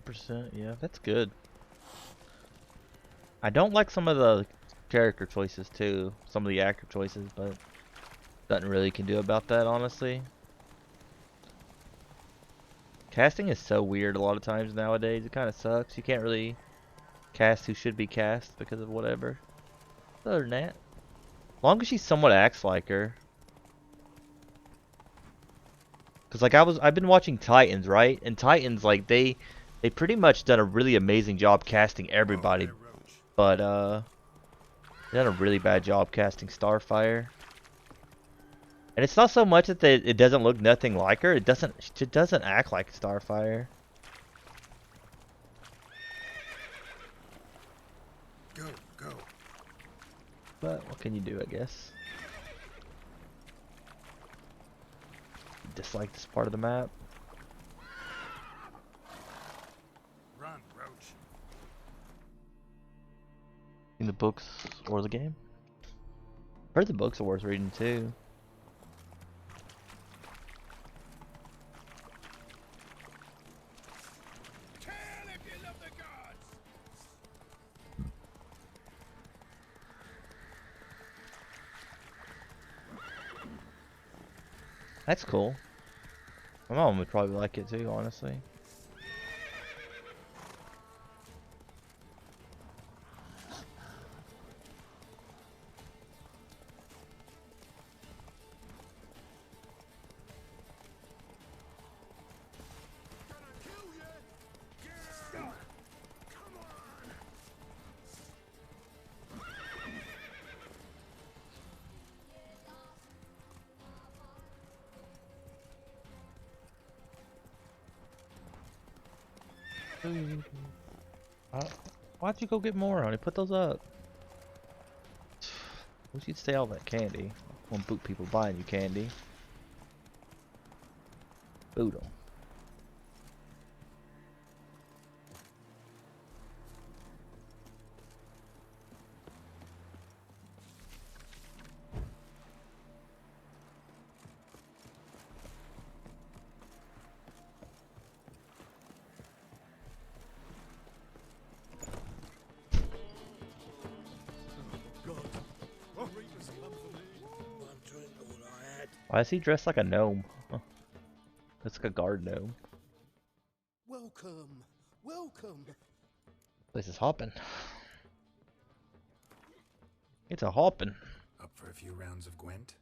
%, yeah, that's good. I don't like some of the character choices too, some of the actor choices, but nothing really can do about that, honestly. Casting is so weird a lot of times nowadays. It kind of sucks. You can't really cast who should be cast because of whatever. Other than that, as long as she somewhat acts like her. Cause like I've been watching Titans, right? And Titans, like they pretty much done a really amazing job casting everybody, but they done a really bad job casting Starfire. And it's not so much that it doesn't look nothing like her. It doesn't act like Starfire. Go, go. But what can you do, I guess? Dislike this part of the map. Run, Roach. In the books or the game? Heard the books are worth reading too. That's cool. My mom would probably like it too, honestly. Why'd you go get more, honey? Put those up. Wish you'd stay out of that candy. Won't boot people buying you candy. Boot 'em. Why is he dressed like a gnome? Looks like a guard gnome. Welcome, welcome. Place is hopping. It's a hopping. Up for a few rounds of Gwent?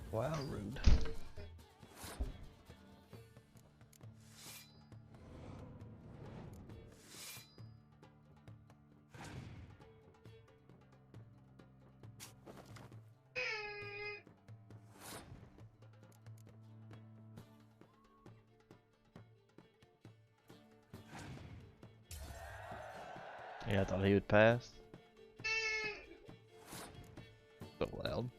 Wow, rude. Yeah, I thought he would pass. So loud.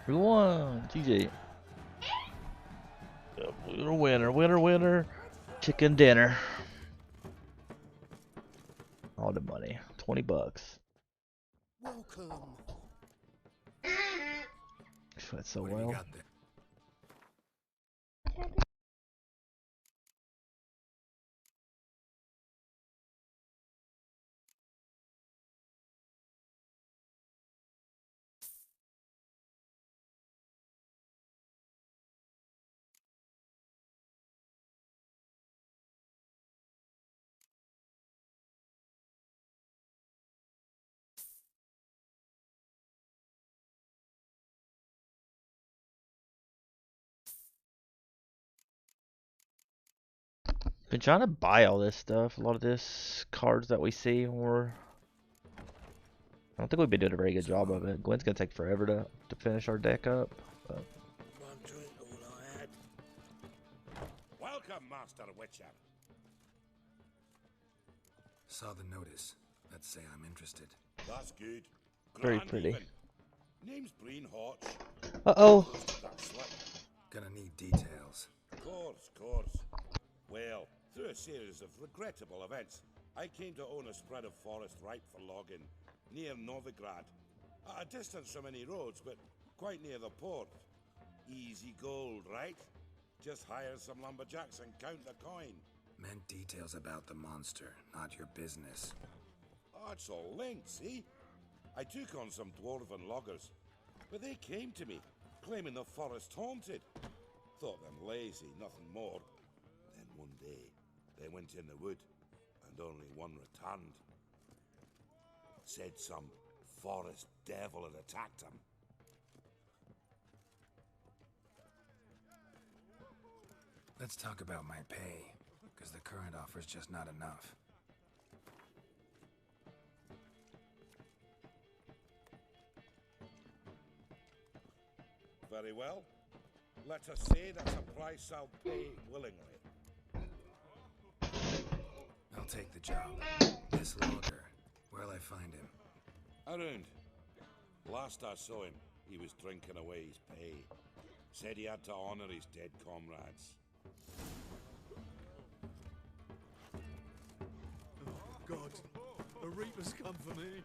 We won! GG. Winner, winner, winner, winner. Chicken dinner. $20. Welcome. That's so What have you well. got there? Been trying to buy all this stuff. A lot of this cards that we see when we're. I don't think we've been doing a very good job of it. Gwen's gonna take forever to finish our deck up. But One drink, all I had. Welcome, Master Witcher. Saw the notice. Let's say I'm interested. That's good. Very Grand pretty. even. Name's Breen Hotch. Uh-oh. That's slick. Gonna need details. Course. Well, through a series of regrettable events, I came to own a spread of forest ripe for logging near Novigrad. At a distance from any roads, but quite near the port. Easy gold, right? Just hire some lumberjacks and count the coin. Meant details about the monster, not your business. Oh, it's all linked, see? I took on some dwarven loggers, but they came to me, claiming the forest haunted. Thought them lazy, nothing more. Then one day, they went in the wood, and only one returned. Said some forest devil had attacked him. Let's talk about my pay, because the current offer's just not enough. Very well. Let us say that's a price I'll pay willingly. I'll take the job. This logger, where'll I find him? Around. Last I saw him, he was drinking away his pay. Said he had to honor his dead comrades. Oh, God. A reaper's come for me.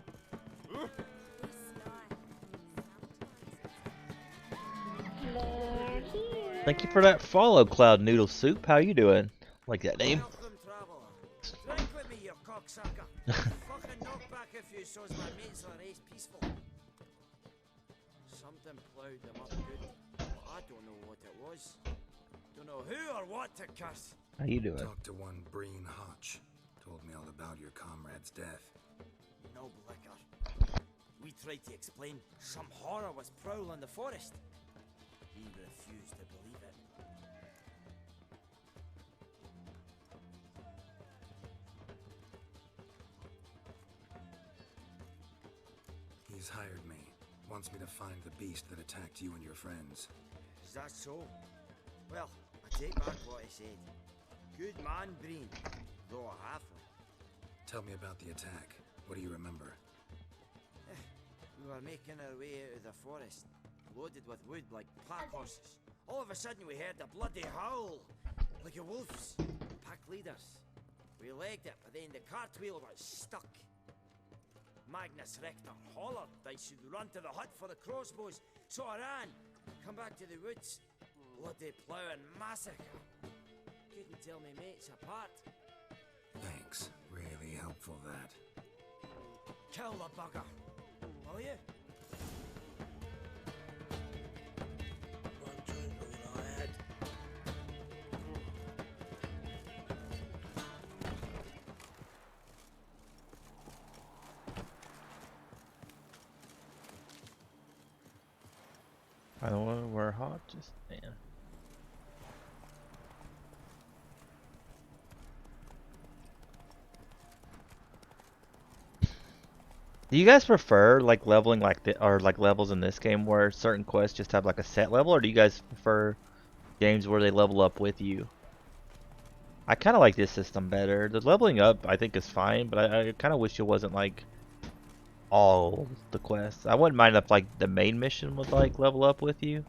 Thank you for that follow, Cloud Noodle Soup. How you doing? Like that name? Welcome, traveler. Drink with me, you cocksucker. Fucking knock back if you so's my mates are raised peaceful. Something ploughed them up good. I don't know what it was. Don't know who or what to cuss. How you doing? Talked to one Breen Hotch. Told me all about your comrade's death. No blicker. We tried to explain some horror was prowling the forest. He refused to believe it. He's hired me. Wants me to find the beast that attacked you and your friends. Is that so? Well, I take back what I said. Good man, Breen, though a halfling. Tell me about the attack. What do you remember? We were making our way out of the forest, loaded with wood like pack horses. All of a sudden we heard a bloody howl, like a wolf's. Pack leaders. We legged it, but then the cartwheel was stuck. Magnus Rector hollered I should run to the hut for the crossbows, so I ran. Come back to the woods. Bloody plough and massacre. Couldn't tell me mates apart. Thanks. Really helpful, that. Kill the bugger. Will you? One drink, all I had. I don't know, we're hot, just man. Do you guys prefer like leveling like or like levels in this game where certain quests just have like a set level, or do you guys prefer games where they level up with you? I kind of like this system better. The leveling up I think is fine, but I kind of wish it wasn't like all the quests. I wouldn't mind if like the main mission was like level up with you,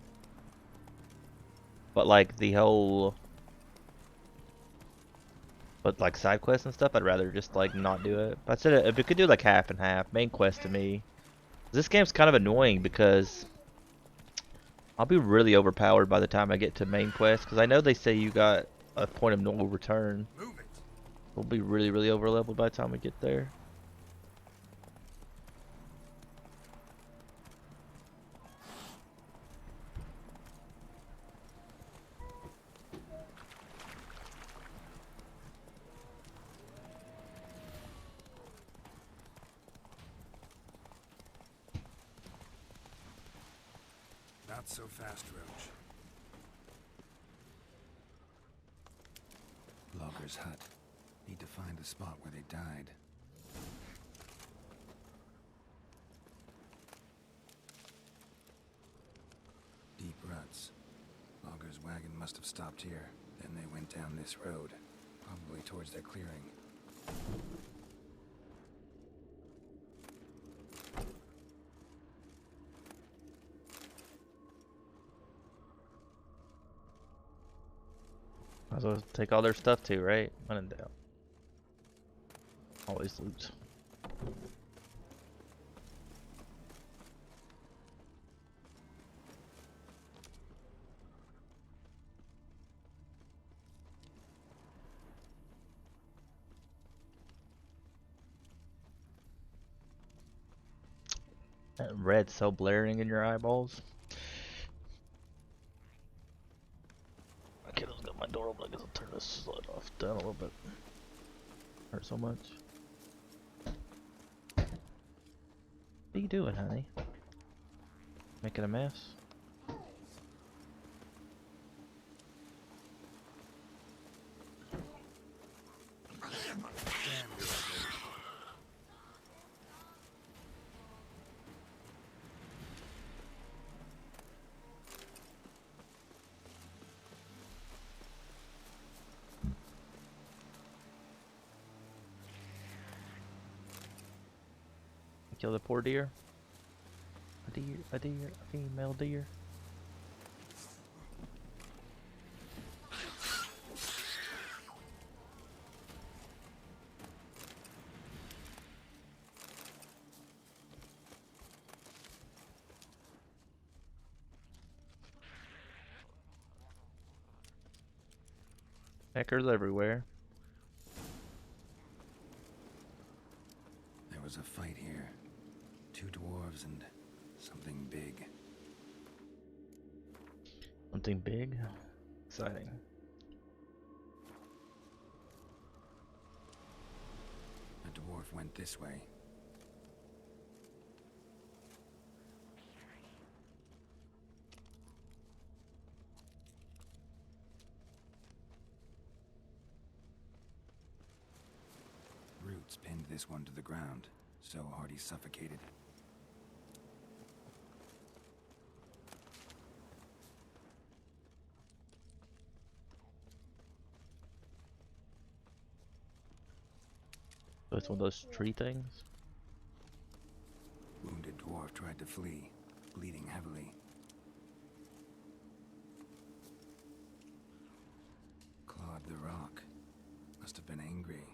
but like the whole But like side quests and stuff, I'd rather just like not do it. But I said if it could do like half and half, main quest to me. This game's kind of annoying because I'll be really overpowered by the time I get to main quest. Because I know they say you got a point of no return. We'll be really, really over leveled by the time we get there. Not so fast, Roach. Logger's hut. Need to find the spot where they died. Deep ruts. Logger's wagon must have stopped here. Then they went down this road, probably towards their clearing. Might as well take all their stuff too, right? When in doubt. Always loot. That red's so blaring in your eyeballs. Okay, let's get my door open. I guess I'll turn this light off down a little bit. Hurt so much. What are you doing, honey? Making a mess? Kill the poor deer. A female deer. Hackers everywhere. There was a fight here. 2 dwarves and something big. Something big? Exciting. A dwarf went this way. Roots pinned this one to the ground, so hard he suffocated. So it's one of those tree things? Wounded dwarf tried to flee, bleeding heavily. Clawed the rock. Must have been angry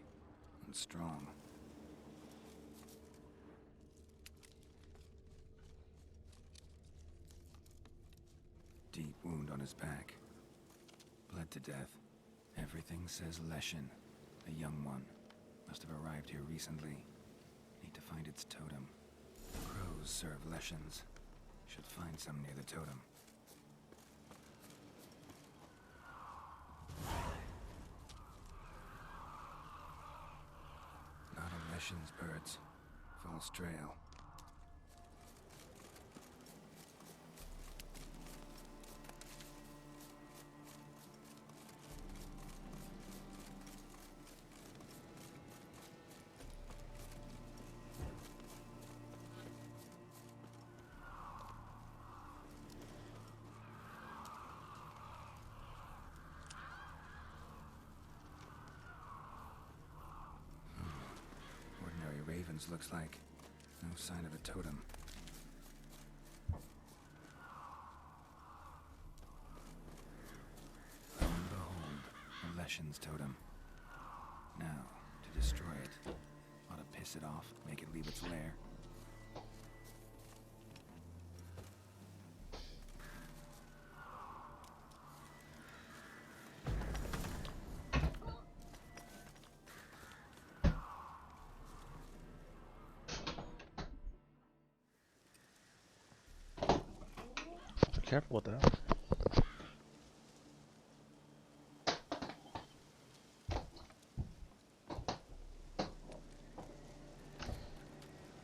and strong. Deep wound on his back. Bled to death. Everything says Leshen, a young one. Must have arrived here recently. Need to find its totem. Crows serve Leshens. Should find some near the totem. Not a Leshen's birds. False trail. Looks like. No sign of a totem. Lo and behold, a Leshen's totem. piss it off, make it leave its lair. Be careful with that.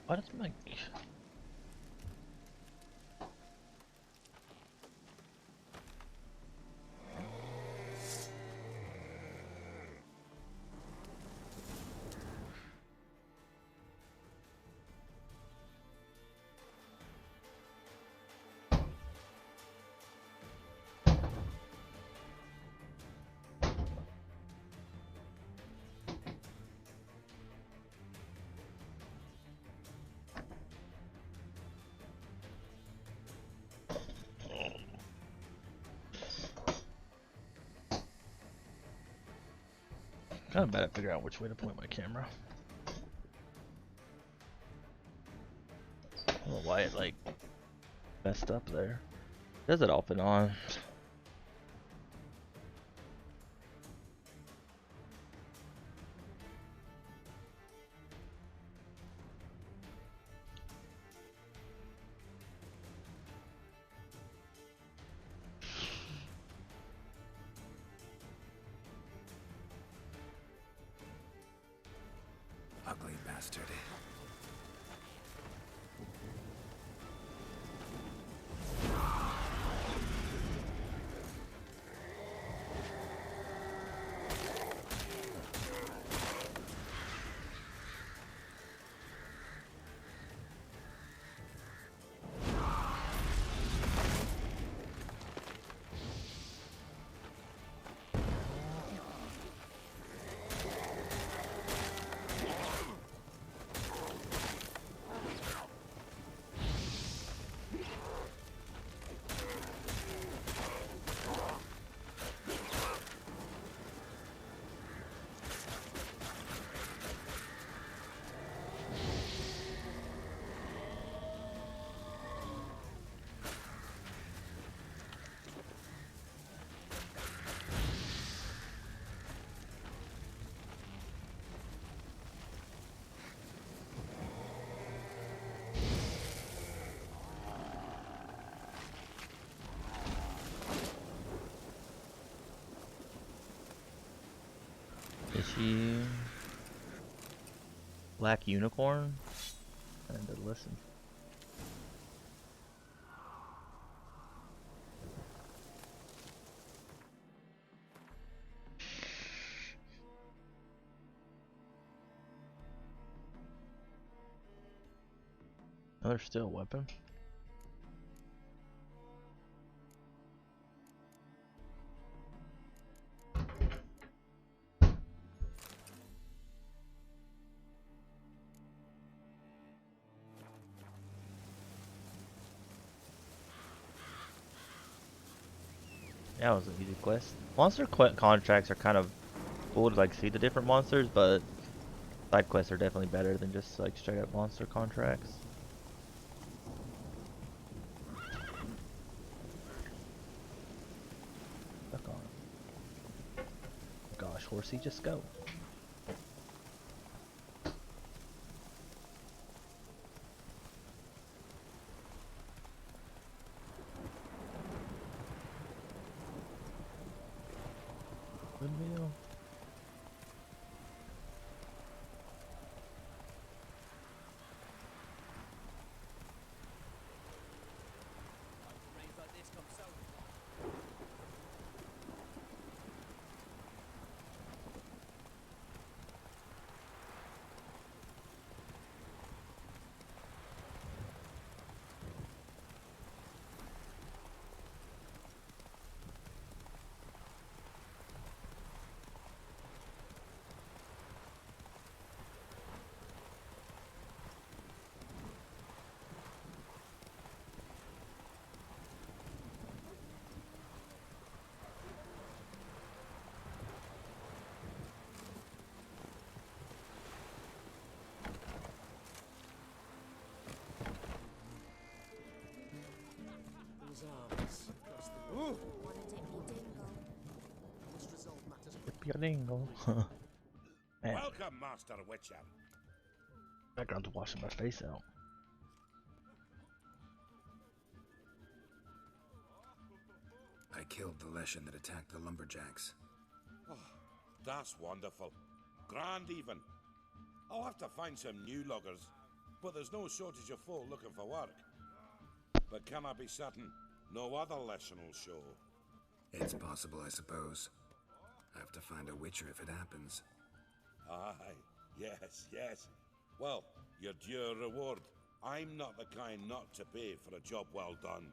Why does my... Kind of bad at figuring out which way to point my camera. I don't know why it like messed up there. Does it off and on? Ugly bastard. Is she Black Unicorn? I had to listen. Oh, there's still a weapon. That was an easy quest. Monster contracts are kind of cool to like see the different monsters, but side quests are definitely better than just like straight up monster contracts. Stuck on. Gosh, horsey, just go. Good meal. Wanna dip your dingle? Must resolve matters. Dingle. Man, Welcome, Master Witcher. background's washing my face out. I killed the Leshen that attacked the lumberjacks. Oh, that's wonderful. Grand even. I'll have to find some new loggers, but there's no shortage of folk looking for work. But can I be certain no other Leshen will show? It's possible, I suppose. I have to find a Witcher if it happens. Aye, yes. Well, your due reward. I'm not the kind not to pay for a job well done.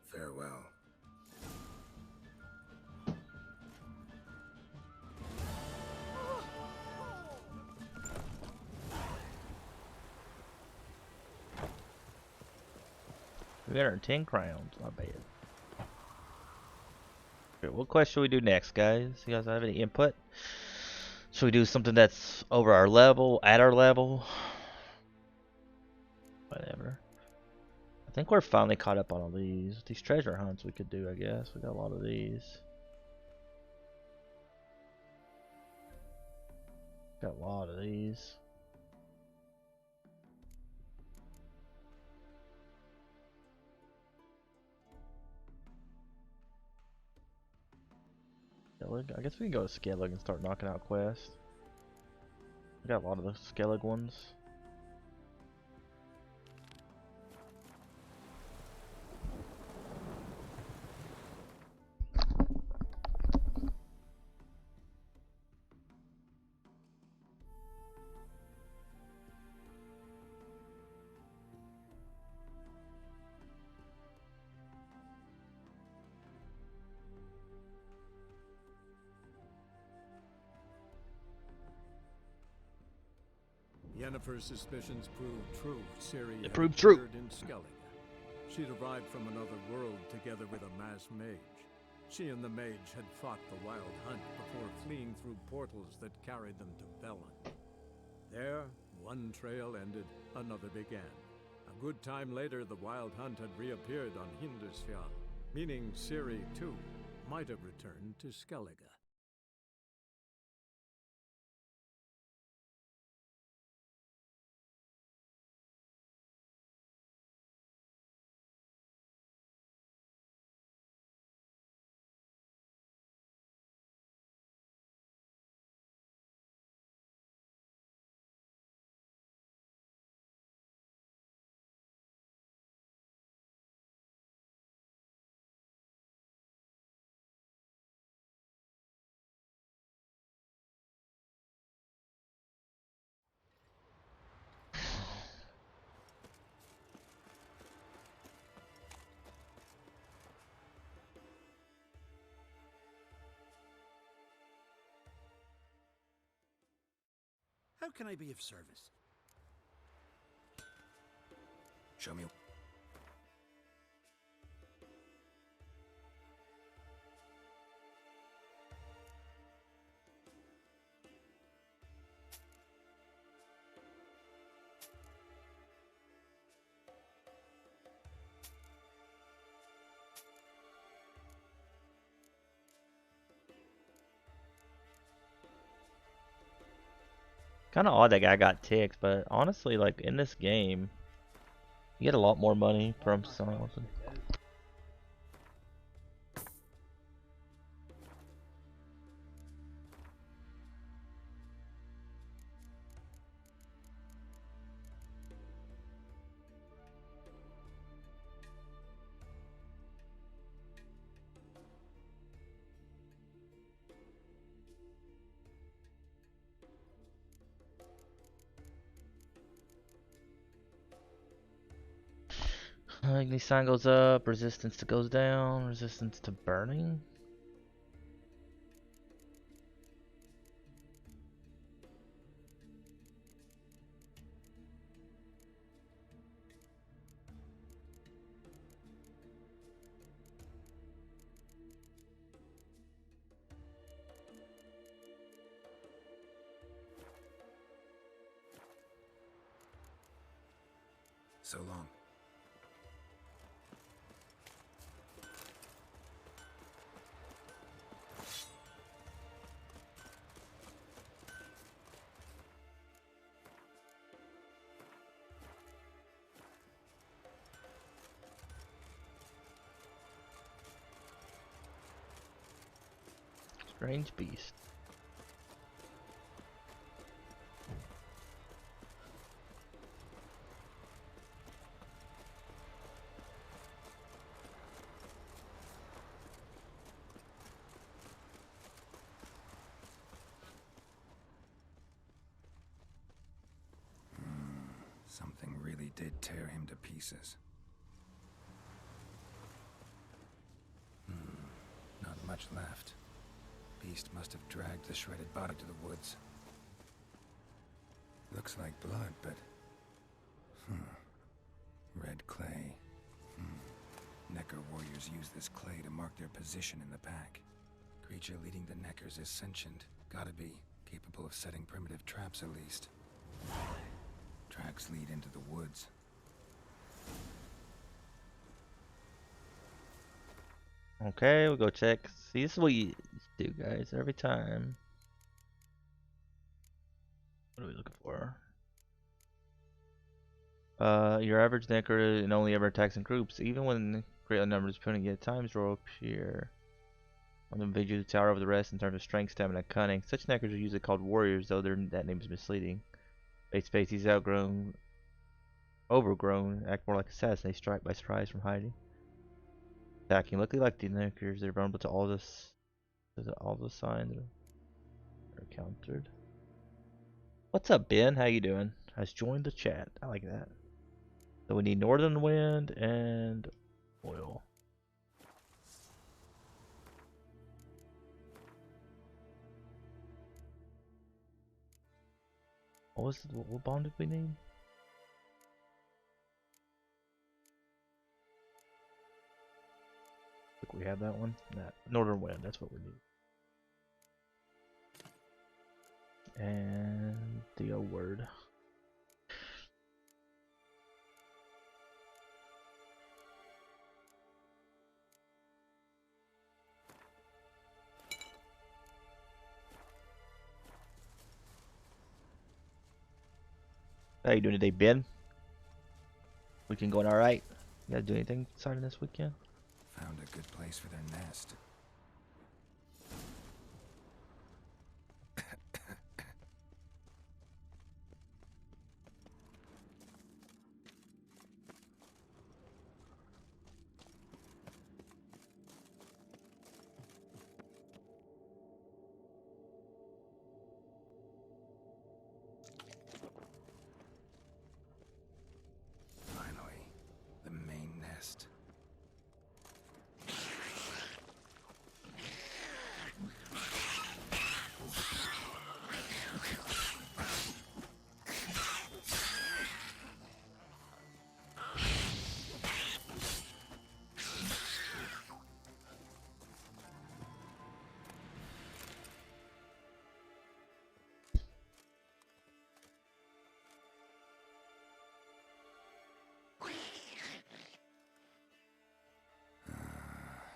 Farewell. We got our 10 crowns, not bad. Okay, what quest should we do next, guys? You guys have any input? Should we do something that's over our level, at our level? Whatever. I think we're finally caught up on all these. These treasure hunts we could do, I guess. We got a lot of these. Got a lot of these. I guess we can go to Skellig and start knocking out quests. We got a lot of the Skellig ones. Yennefer's suspicions proved true. Ciri had proved true. appeared in Skellige. She'd arrived from another world together with a masked mage. She and the mage had fought the Wild Hunt before fleeing through portals that carried them to Velen. There, one trail ended, another began. A good time later, the Wild Hunt had reappeared on Hindisfjall, meaning Ciri, too, might have returned to Skellige. How can I be of service? Show me. Kind of odd that guy got ticked, but honestly, like in this game, you get a lot more money from something. Agni sign goes up, resistance to goes down, resistance to burning. So long. Strange beast. Something really did tear him to pieces. Not much left. Beast must have dragged the shredded body to the woods. Looks like blood, but... Red clay. Necker warriors use this clay to mark their position in the pack. Creature leading the Neckers is sentient. Gotta be. Capable of setting primitive traps, at least. Tracks lead into the woods. Okay, we'll go check. See, this is what you do, guys, every time. What are we looking for? Your average Necker and only ever attacks in groups. Even when great numbers putting at times roll appear. One of them invade the tower over the rest in terms of strength, stamina, and cunning. Such Neckers are usually called warriors, though that name is misleading. Space, he's overgrown, act more like assassins. They strike by surprise from hiding. Attacking. Luckily, like the Neckers, they're vulnerable to all the signs are countered. What's up, Ben? How you doing? Has joined the chat. I like that. So we need northern wind and oil. What bomb did we need? I think we have that one. That northern wind. That's what we need. And the O word. How you doing today, Ben? Weekend going alright? You gotta do anything exciting this weekend? Found a good place for their nest. Finally, the main nest.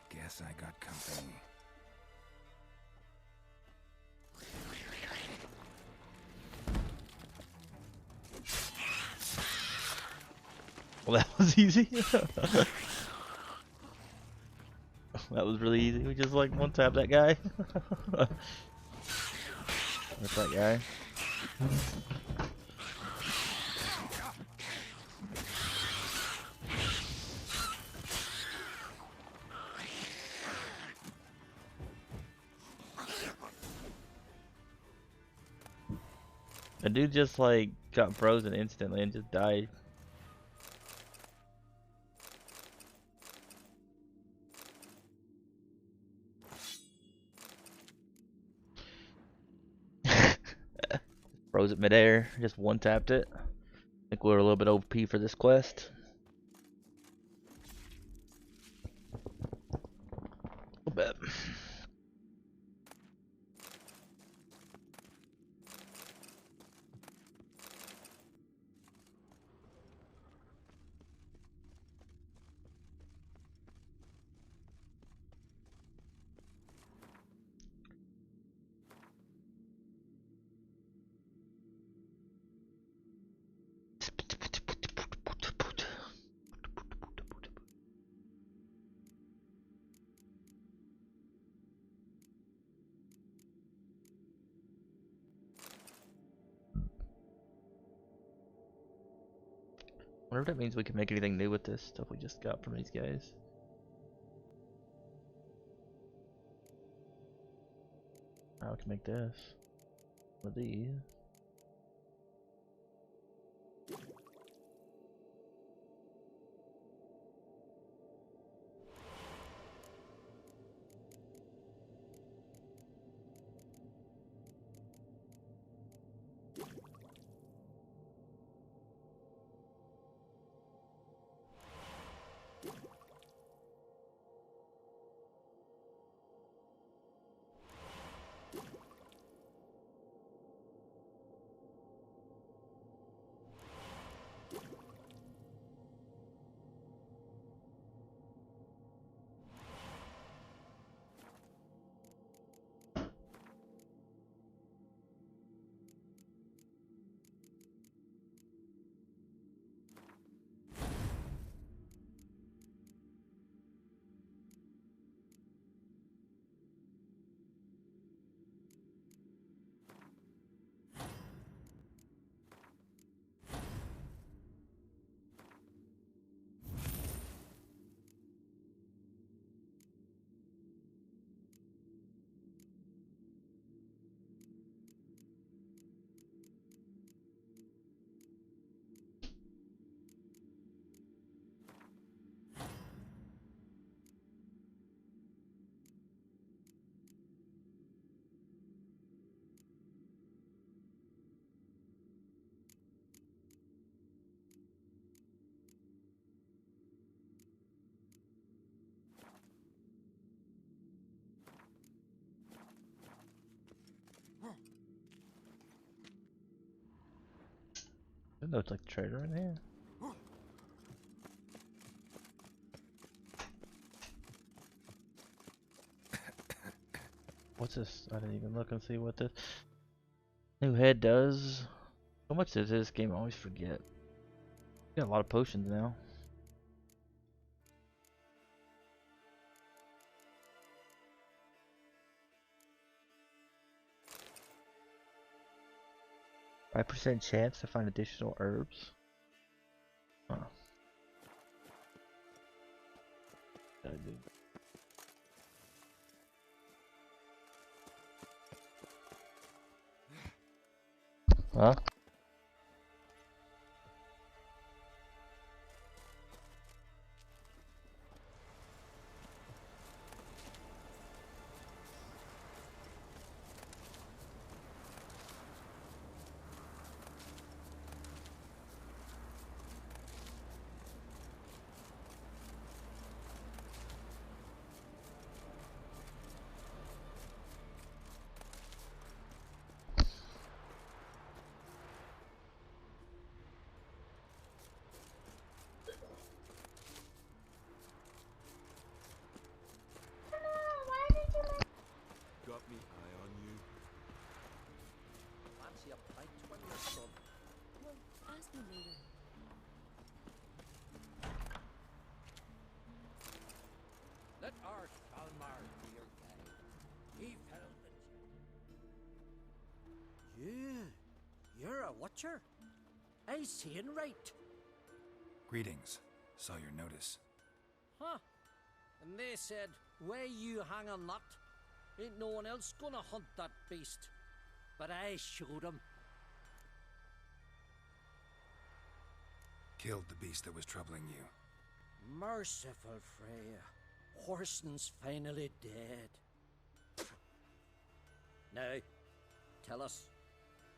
Guess I got company. Well, that was easy. That was really easy. We just like one tap that guy. That's that guy. The dude just like got frozen instantly and just died. Froze it midair, just one tapped it. I think we're a little bit OP for this quest. A little bit. wonder if that means we can make anything new with this stuff we just got from these guys. I can make this with these. I know it's like a trader in here. What's this? I didn't even look and see what this new head does. How much does this game? I always forget. Got a lot of potions now. %5 chance to find additional herbs. Huh. Huh? Let our Kalmar be your guide. He found it. You're a watcher? I seeing right. Greetings. Saw your notice. Huh. And they said, where you hang a nut, ain't no one else gonna hunt that beast. But I showed him. Killed the beast that was troubling you. Merciful Freya. Horson's finally dead. Now, tell us,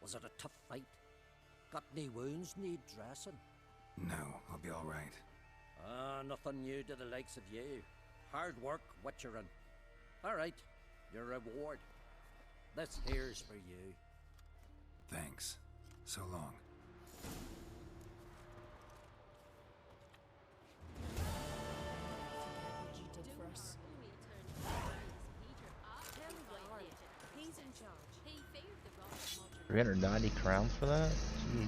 was it a tough fight? Got any wounds need dressing? No, I'll be all right. Nothing new to the likes of you. Hard work, witcherin'. All right, your reward. This here's for you. Thanks. So long. What you did for us. He's in charge. 390 crowns for that? Jeez.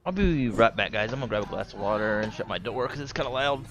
I'll be right back, guys. I'm gonna grab a glass of water and shut my door because it's kind of loud.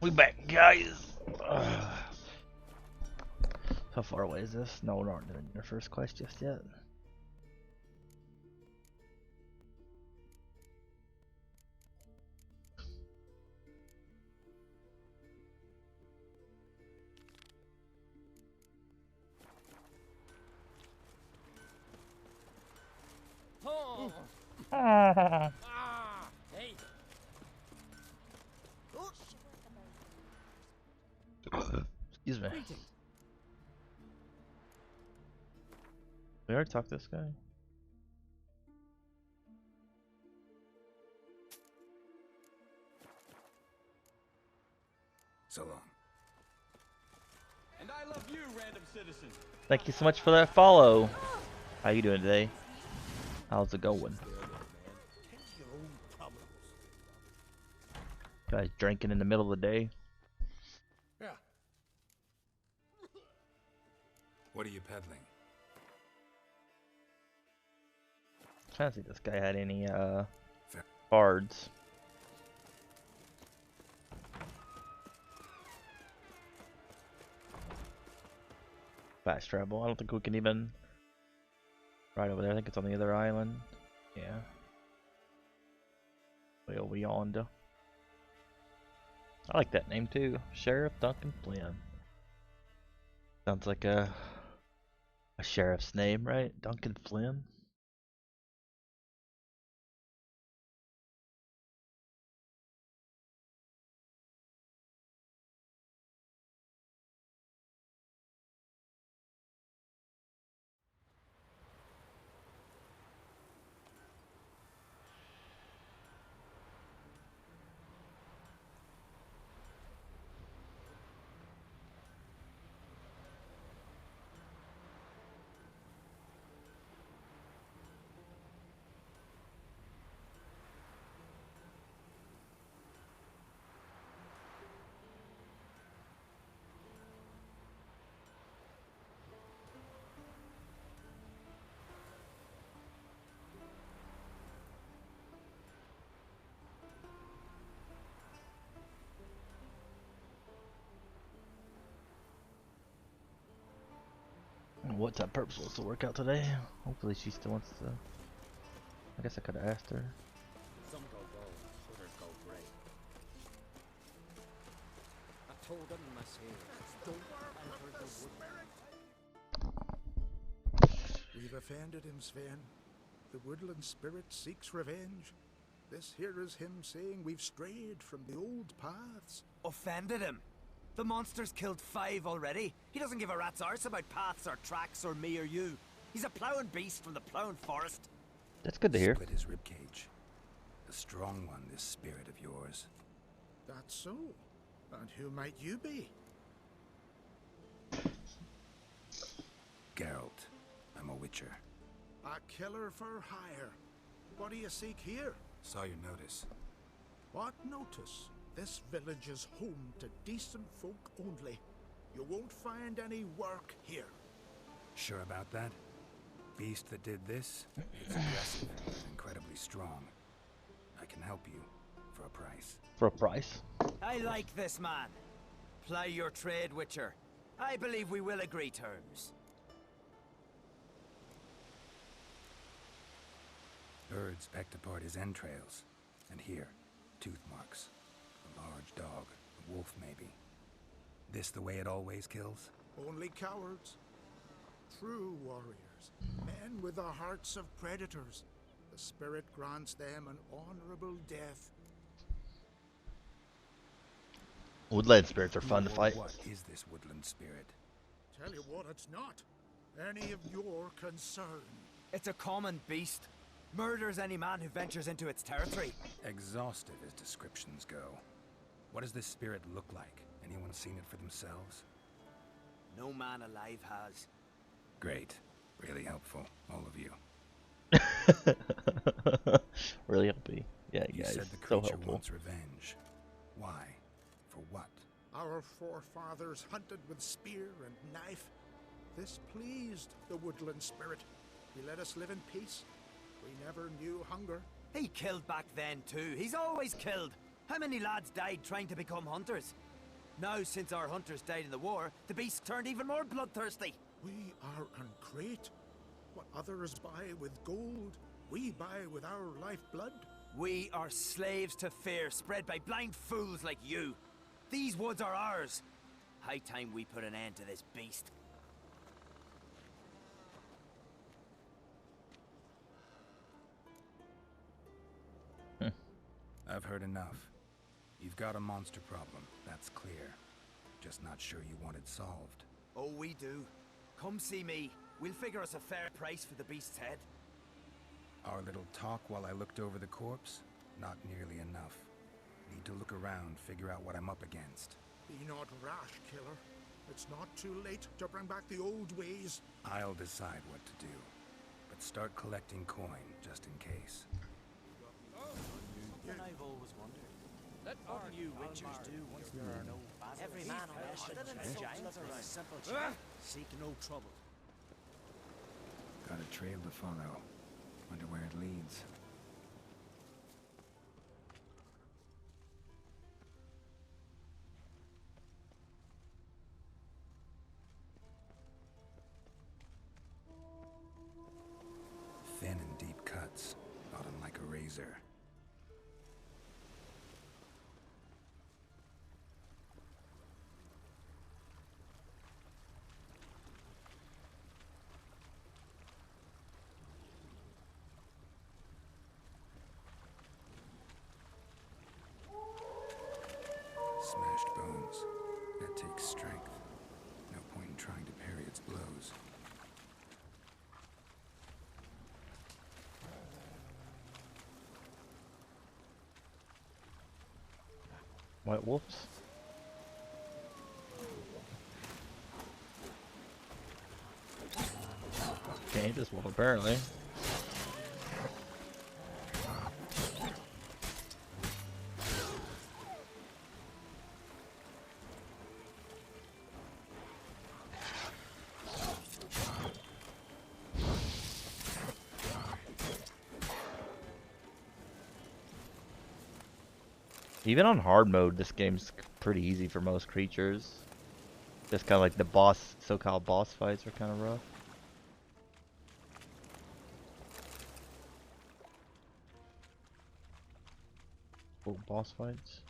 We back, guys. How far away is this? No, we're not doing your first quest just yet. Oh. Ah. Hey. Excuse me. We already talked to this guy. So long. And I love you, random citizen. Thank you so much for that follow. How you doing today? How's it going? Guys drinking in the middle of the day. Yeah. What are you peddling? Trying to see if this guy had any cards. Fast travel. I don't think we can even right over there. I think it's on the other island. Yeah. Way over yonder. I like that name too. Sheriff Duncan Flynn. Sounds like a sheriff's name, right? Duncan Flynn. What's that purpose supposed to work out today? Hopefully she still wants to. I guess I could have asked her. Some go gold, others go grey. I told them in my sailors, don't enter the wood. We've offended him, Sven. The woodland spirit seeks revenge. This here is him saying we've strayed from the old paths. Offended him? The monster's killed 5 already. He doesn't give a rat's arse about paths or tracks or me or you. He's a plowing beast from the plowing forest. That's good to hear. Split his ribcage. A strong one, this spirit of yours. That's so. And who might you be? Geralt. I'm a witcher. A killer for hire. What do you seek here? Saw your notice. What notice? This village is home to decent folk only. You won't find any work here. Sure about that? Beast that did this? It's aggressive, incredibly strong. I can help you for a price. For a price? I like this man. Ply your trade, Witcher. I believe we will agree terms. Birds pecked apart his entrails. And here, tooth marks. A large dog, a wolf maybe. This the way it always kills? Only cowards. True warriors. Men with the hearts of predators. The spirit grants them an honorable death. Woodland spirits are fun to fight. What is this woodland spirit? Tell you what, it's not any of your concern. It's a common beast. Murders any man who ventures into its territory. Exhaustive as descriptions go. What does this spirit look like? Anyone seen it for themselves? No man alive has. Great. Really helpful, all of you. Really helpful. Yeah, You guys, said the so creature helpful. wants revenge. Why? For what? Our forefathers hunted with spear and knife. This pleased the woodland spirit. He let us live in peace. We never knew hunger. He killed back then too. He's always killed. How many lads died trying to become hunters? Now, since our hunters died in the war, the beast turned even more bloodthirsty. We are uncreate. What others buy with gold, we buy with our lifeblood. We are slaves to fear, spread by blind fools like you. These woods are ours. High time we put an end to this beast. I've heard enough. You've got a monster problem, that's clear. Just not sure you want it solved. Oh, we do. Come see me. We'll figure us a fair price for the beast's head. Our little talk while I looked over the corpse? Not nearly enough. Need to look around, figure out what I'm up against. Be not rash, killer. It's not too late to bring back the old ways. I'll decide what to do. But start collecting coin, just in case. Something I've always wondered. What do you witchers do once there are no battles? Every man on earth should giants with a simple chant. Seek no trouble. Got a trail to follow. Wonder where it leads. Thin and deep cuts, not unlike a razor. Smashed bones. That takes strength. No point in trying to parry its blows. White wolves. Can't eat this wolf apparently. Even on hard mode, this game's pretty easy for most creatures. Just kind of like the boss, so-called boss fights are kind of rough. Full boss fights.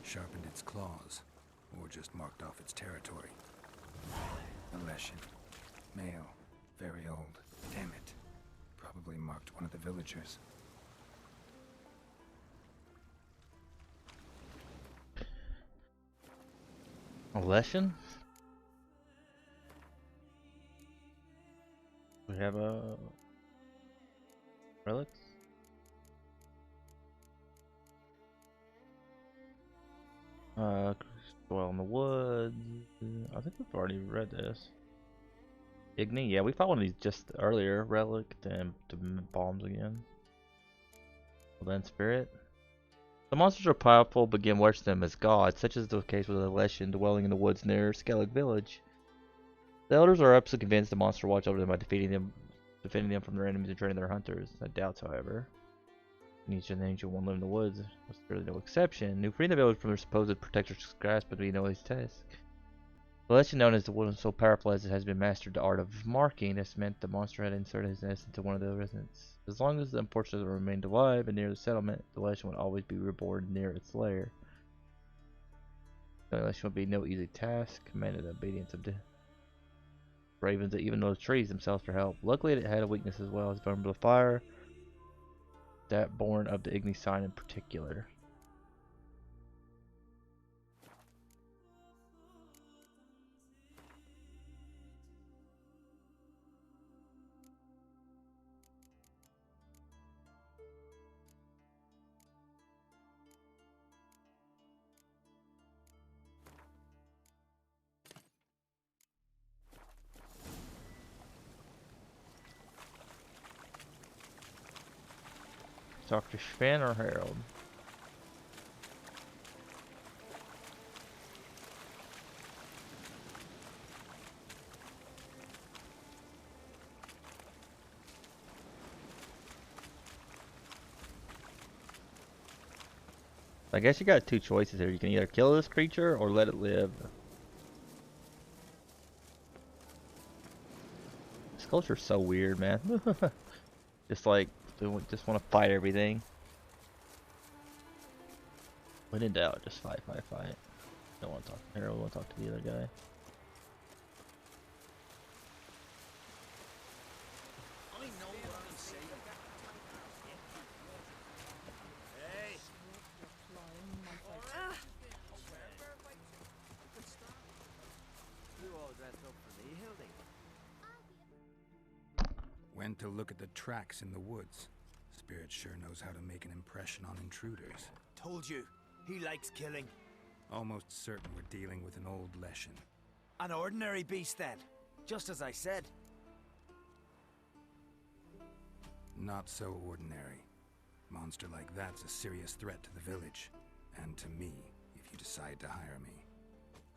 Sharpened its claws, or just marked off its territory. A Leshen. Male. Very old. Damn it. Probably marked one of the villagers. A Leshen? We have a relics. Dwell in the woods. I think we've already read this. Igni, yeah, we fought one of these just earlier. Relic, then to bombs again. Well, then spirit. The monsters are powerful, but again worship them as gods, such as the case with the Leshen dwelling in the woods near Skellig village. The elders are absolutely convinced the monster watch over them by defending them from their enemies and training their hunters. No doubts, however. Each of the ancient one live in the woods was really no exception. New freeing the village from their supposed protector's grasp would be no easy task. The legend known as the one so powerful as it has been mastered the art of marking. This meant the monster had inserted his nest into one of the residents. As long as the unfortunate remained alive and near the settlement, the legend would always be reborn near its lair. The legend would be no easy task, commanded the obedience of the ravens that even those trees themselves for help. Luckily it had a weakness as well as vulnerable to fire, that born of the Igni sign in particular. Dr. Sven or Harold? I guess you got two choices here. You can either kill this creature or let it live. This culture's so weird, man. Just like, just want to fight everything. When in doubt, just fight. Don't want to talk to Harold, want to talk to the other guy. Went to look at the tracks in the woods. Spirit sure knows how to make an impression on intruders. Told you, he likes killing. Almost certain we're dealing with an old Leshen. An ordinary beast then, just as I said. Not so ordinary. Monster like that's a serious threat to the village. And to me, if you decide to hire me.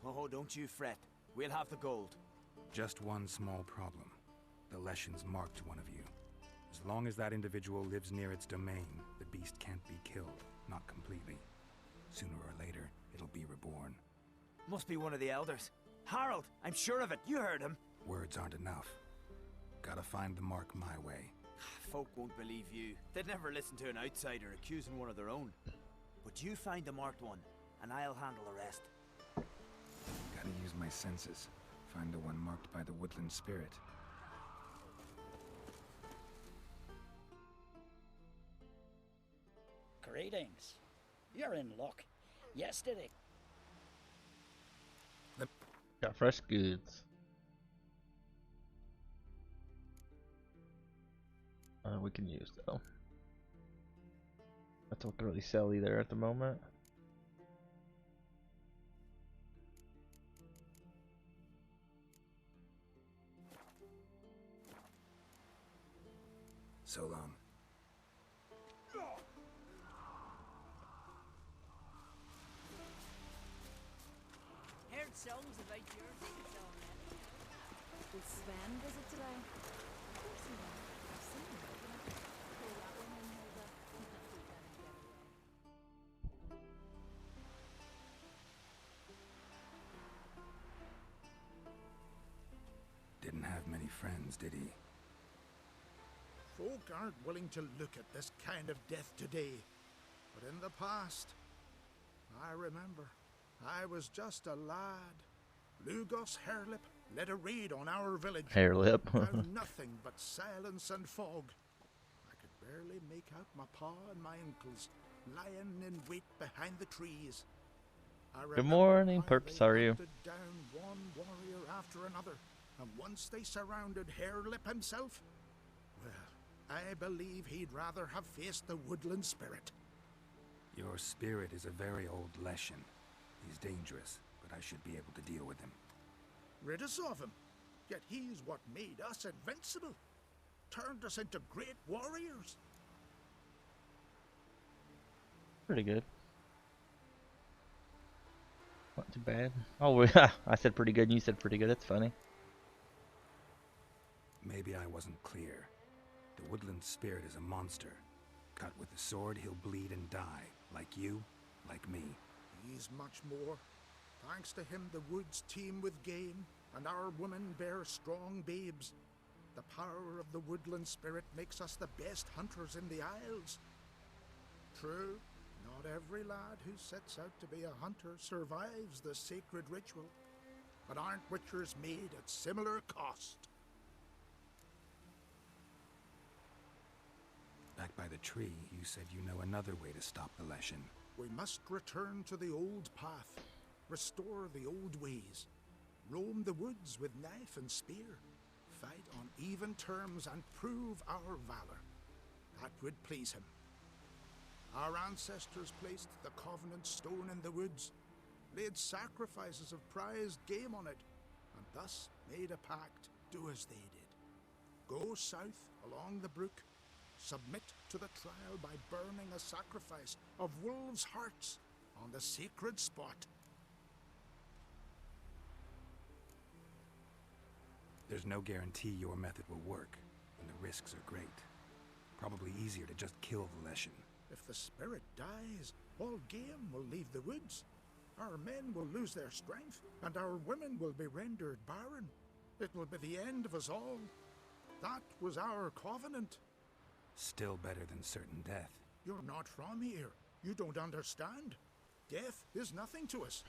Oh, don't you fret. We'll have the gold. Just one small problem. The Leshen's marked one of you. As long as that individual lives near its domain, the beast can't be killed. Not completely. Sooner or later, it'll be reborn. Must be one of the elders. Harold, I'm sure of it. You heard him. Words aren't enough. Gotta find the mark my way. Folk won't believe you. They'd never listen to an outsider accusing one of their own. But you find the marked one, and I'll handle the rest. Gotta use my senses. Find the one marked by the woodland spirit. Greetings. You're in luck. Yesterday. Got fresh goods. We can use though. That's what can really sell either at the moment. So long. Heard songs about your things on it. Will Sven visit today? Of course he will. I've seen him. Pull that one in, Hilda. He's not too bad and get away. Didn't have many friends, did he? Folk aren't willing to look at this kind of death today. But in the past, I remember, I was just a lad. Lugos Harelip led a raid on our village. Harelip. Found nothing but silence and fog. I could barely make out my pa and my uncles lying in wait behind the trees. Good morning, Perps. How are you? Hunted down one warrior after another, and once they surrounded Harelip himself, well, I believe he'd rather have faced the woodland spirit. Your spirit is a very old Leshen. He's dangerous, but I should be able to deal with him. Rid us of him. Yet he's what made us invincible. Turned us into great warriors. Pretty good. Not too bad. Oh, yeah. I said pretty good and you said pretty good. That's funny. Maybe I wasn't clear. The woodland spirit is a monster. Cut with a sword, he'll bleed and die. Like you, like me. He's much more. Thanks to him, the woods teem with game, and our women bear strong babes. The power of the woodland spirit makes us the best hunters in the Isles. True, not every lad who sets out to be a hunter survives the sacred ritual, but aren't witchers made at similar cost? Back by the tree, you said you know another way to stop the Leshen. We must return to the old path, restore the old ways, roam the woods with knife and spear, fight on even terms and prove our valor. That would please him. Our ancestors placed the Covenant Stone in the woods, laid sacrifices of prized game on it, and thus made a pact, do as they did. Go south along the brook, submit to the trial by burning a sacrifice of wolves' hearts on the sacred spot. There's no guarantee your method will work, and the risks are great. Probably easier to just kill the Leshen. If the spirit dies, All game will leave the woods. Our men will lose their strength, and our women will be rendered barren. It will be the end of us all. That was our covenant. Still better than certain death. You're not from here. You don't understand. Death is nothing to us.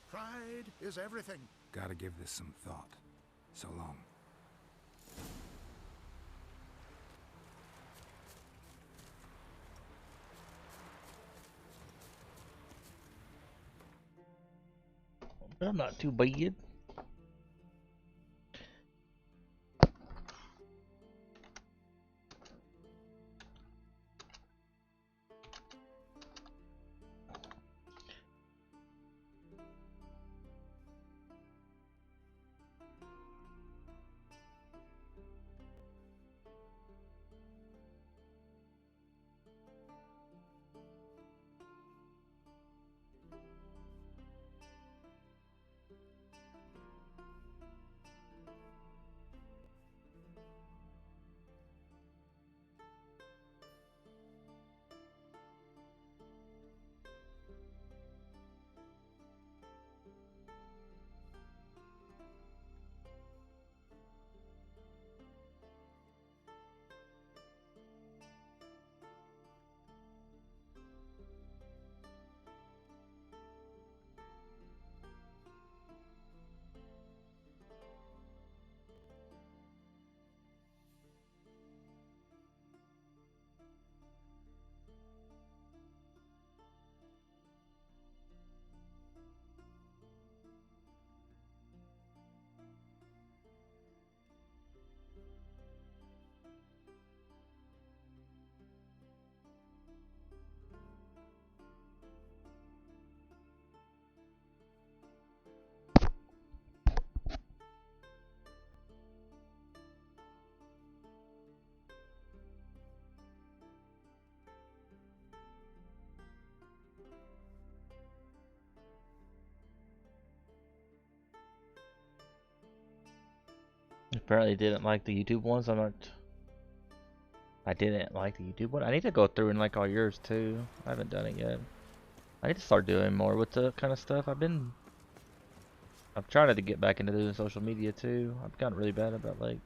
Pride is everything. Gotta give this some thought. So long. I'm not too bad. Apparently didn't like the YouTube ones. I didn't like the YouTube one. I need to go through and like all yours too. I haven't done it yet. I need to start doing more with the kind of stuff. I've tried to get back into doing social media too. I've gotten really bad about like.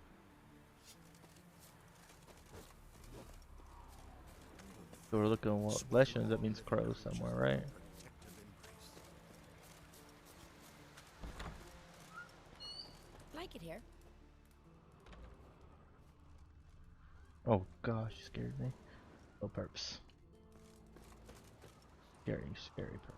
So we're looking at what lessons, that means crow somewhere, right? Like it here. Oh gosh, you scared me. No purpose. Scary purpose.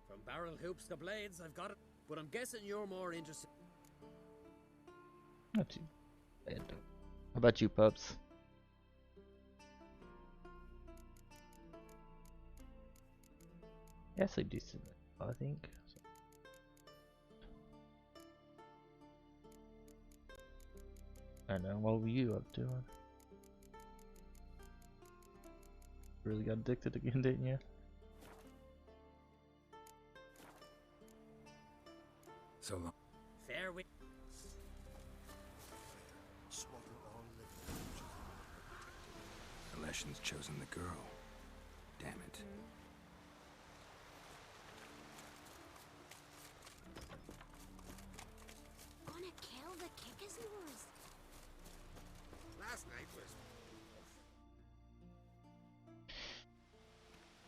From barrel hoops to blades, I've got it. But I'm guessing you're more interested. Not too bad. How about you, pups? Yeah, sleep decent, I think. So. I know. What were you up to? Really got addicted again, didn't you? So long. Fair we. The Leshens chosen the girl. Damn it. Gonna kill the Kickasnores. Last night was.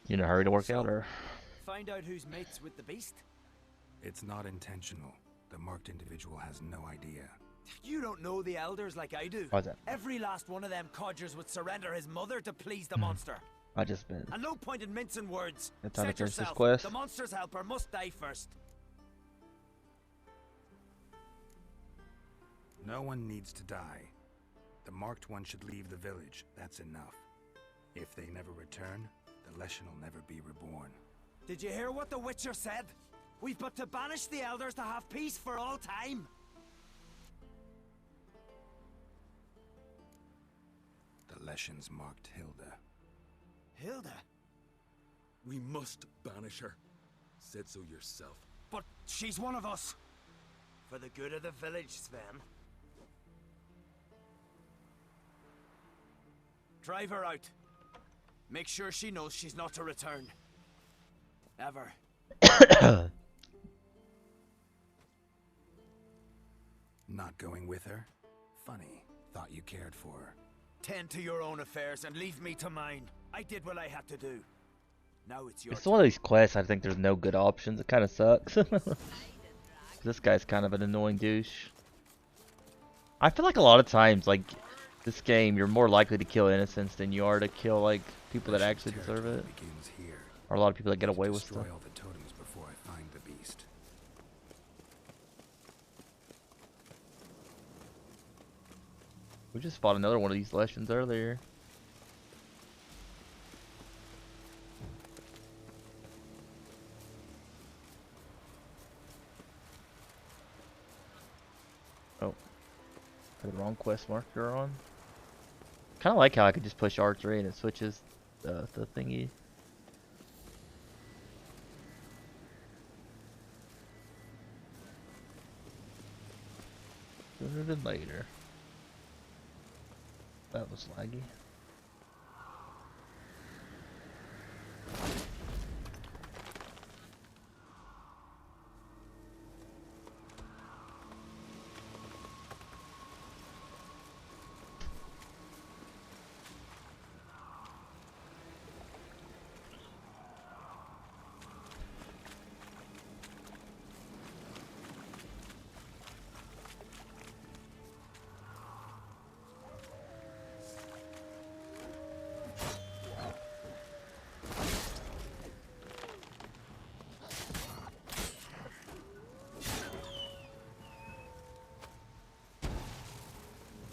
You in a hurry to work out, or? Find out who's mates with the beast? It's not intentional. The marked individual has no idea. You don't know the elders like I do. Why's that? Every last one of them codgers would surrender his mother to please the monster. I just been. And no point in mincing words. It's time to Set finish this yourself. quest. The monster's helper must die first. No one needs to die. The marked one should leave the village. That's enough. If they never return, the Leshen will never be reborn. Did you hear what the Witcher said? We've but to banish the elders to have peace for all time. The Leshens marked Hilda. Hilda? We must banish her. Said so yourself. But she's one of us. For the good of the village, Sven. Drive her out. Make sure she knows she's not to return. Ever. Not going with her? Funny. Thought you cared for her. Tend to your own affairs and leave me to mine. I did what I had to do. Now it's your It's one of these quests I think there's no good options. It kind of sucks. This guy's kind of an annoying douche. I feel like a lot of times, like, this game, you're more likely to kill innocents than you are to kill, like, people that actually deserve it. Or a lot of people that get away with stuff. Destroy all the totems before I find the beast. We just fought another one of these Leshens earlier. Oh. Had the wrong quest marker on. Kinda like how I could just push R3 and it switches the thingy. Sooner than later. That was laggy.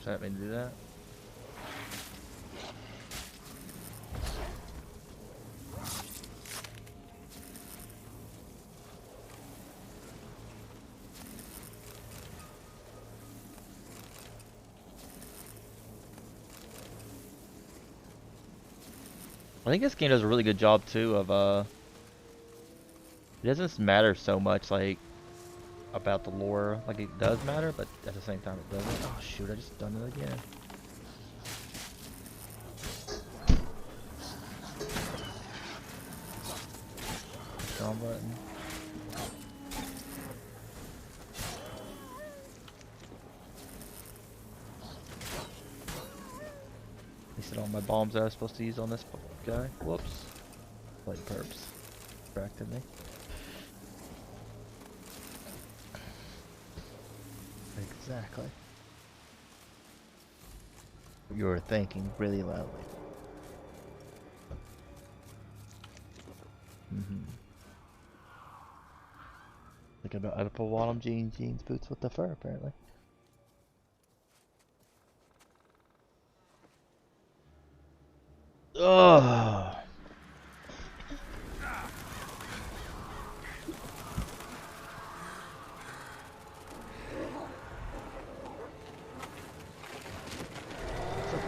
Does that mean to do that? I think this game does a really good job too of it doesn't matter so much like about the lore, like it does matter, but at the same time it doesn't. Oh shoot, I just done it again. Wrong button. Wasted all my bombs that I was supposed to use on this guy. Whoops. Light perps. Distracted me. Exactly. You're thinking really loudly. Thinking about how to pull Wadham jeans boots with the fur, apparently. Ugh.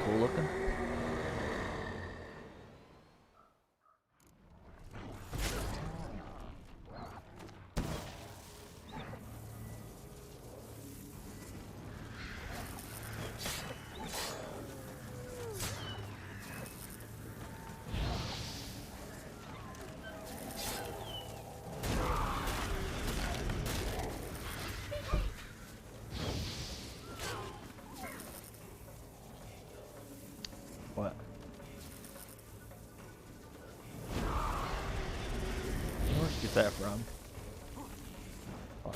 Cool looking. What? Where'd you get that from? Oh,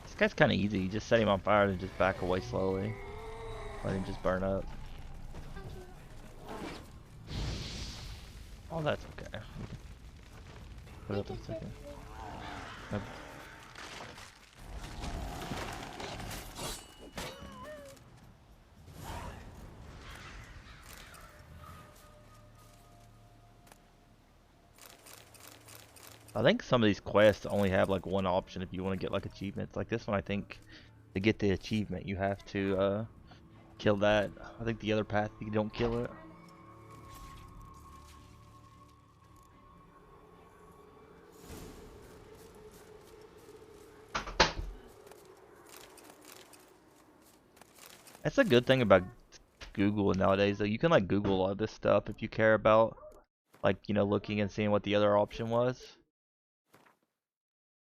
this guy's kind of easy. You just set him on fire and just back away slowly. Let him just burn up. Oh, that's okay. Put it up in a second. Nope. I think some of these quests only have like one option if you want to get like achievements. Like this one, I think to get the achievement you have to kill that. I think the other path you don't kill it. That's a good thing about Google nowadays, though. You can like Google a lot of this stuff if you care about, like, you know, looking and seeing what the other option was.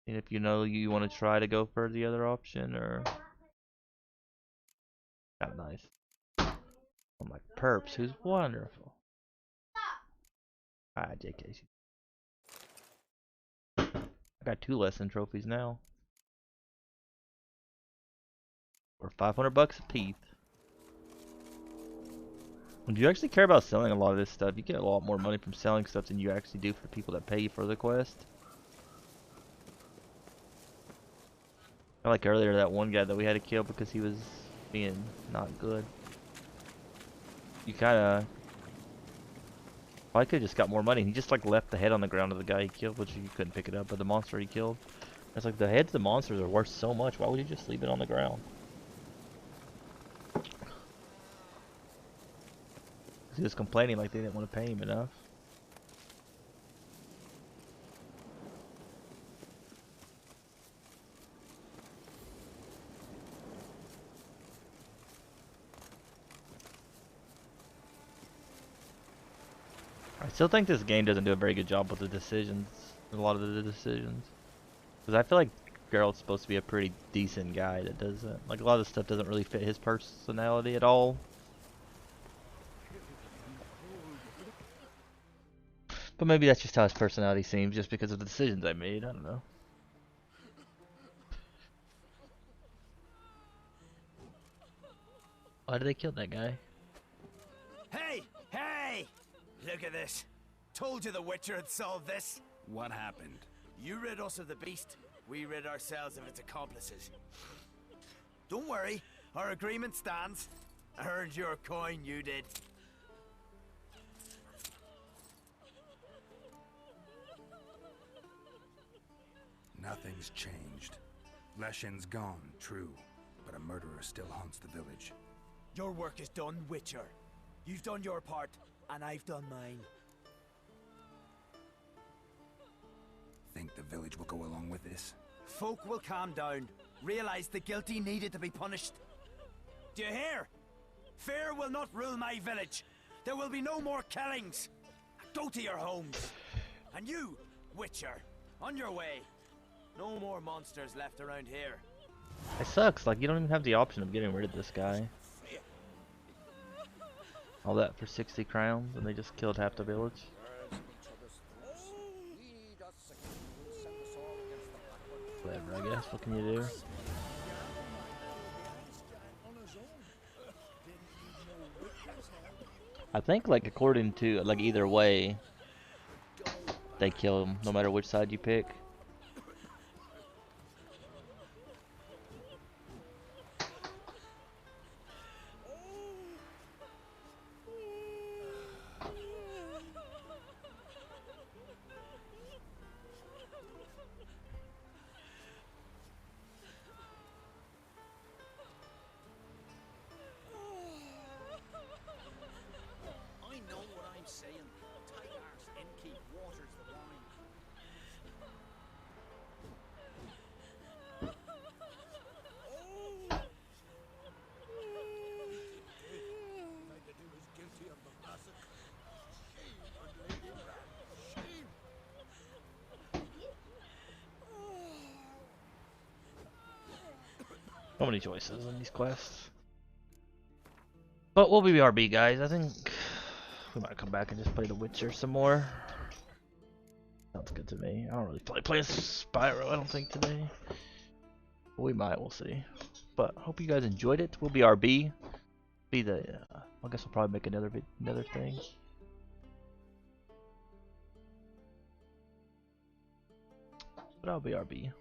And if you know you want to try to go for the other option, or not nice. I'm like Perps, who's wonderful. Ah, JK. I got 2 lesson trophies now. For 500 bucks a piece. Do you actually care about selling a lot of this stuff? You get a lot more money from selling stuff than you actually do for people that pay you for the quest. Like earlier, that one guy that we had to kill because he was being not good. You kinda probably could have just got more money. He just like left the head on the ground of the guy he killed, which you couldn't pick it up, but the monster he killed. It's like the heads of the monsters are worth so much. Why would you just leave it on the ground? He was complaining like they didn't want to pay him enough. I still think this game doesn't do a very good job with the decisions, a lot of the decisions. Because I feel like Geralt's supposed to be a pretty decent guy that doesn't, like a lot of the stuff doesn't really fit his personality at all. But maybe that's just how his personality seems, just because of the decisions I made. I don't know. Why did they kill that guy? Hey! Hey! Look at this. Told you the Witcher had solved this. What happened? You rid us of the beast. We rid ourselves of its accomplices. Don't worry. Our agreement stands. I earned your coin, you did. Nothing's changed. Leshen's gone, true, but a murderer still haunts the village. Your work is done, Witcher. You've done your part, and I've done mine. Think the village will go along with this? Folk will calm down, realize the guilty needed to be punished. Do you hear? Fear will not rule my village. There will be no more killings. Go to your homes. And you, Witcher, on your way. No more monsters left around here. It sucks, like you don't even have the option of getting rid of this guy. All that for 60 crowns and they just killed half the village. Whatever, I guess. What can you do? I think, like, according to, like, either way, they kill him, no matter which side you pick. So many choices in these quests. But we'll be BRB, guys. I think we might come back and just play The Witcher some more. Sounds good to me. I don't really feel like playing Spyro, I don't think, today. We might, we'll see. But hope you guys enjoyed it. We'll BRB. Be the I guess we'll probably make another thing. But I'll BRB.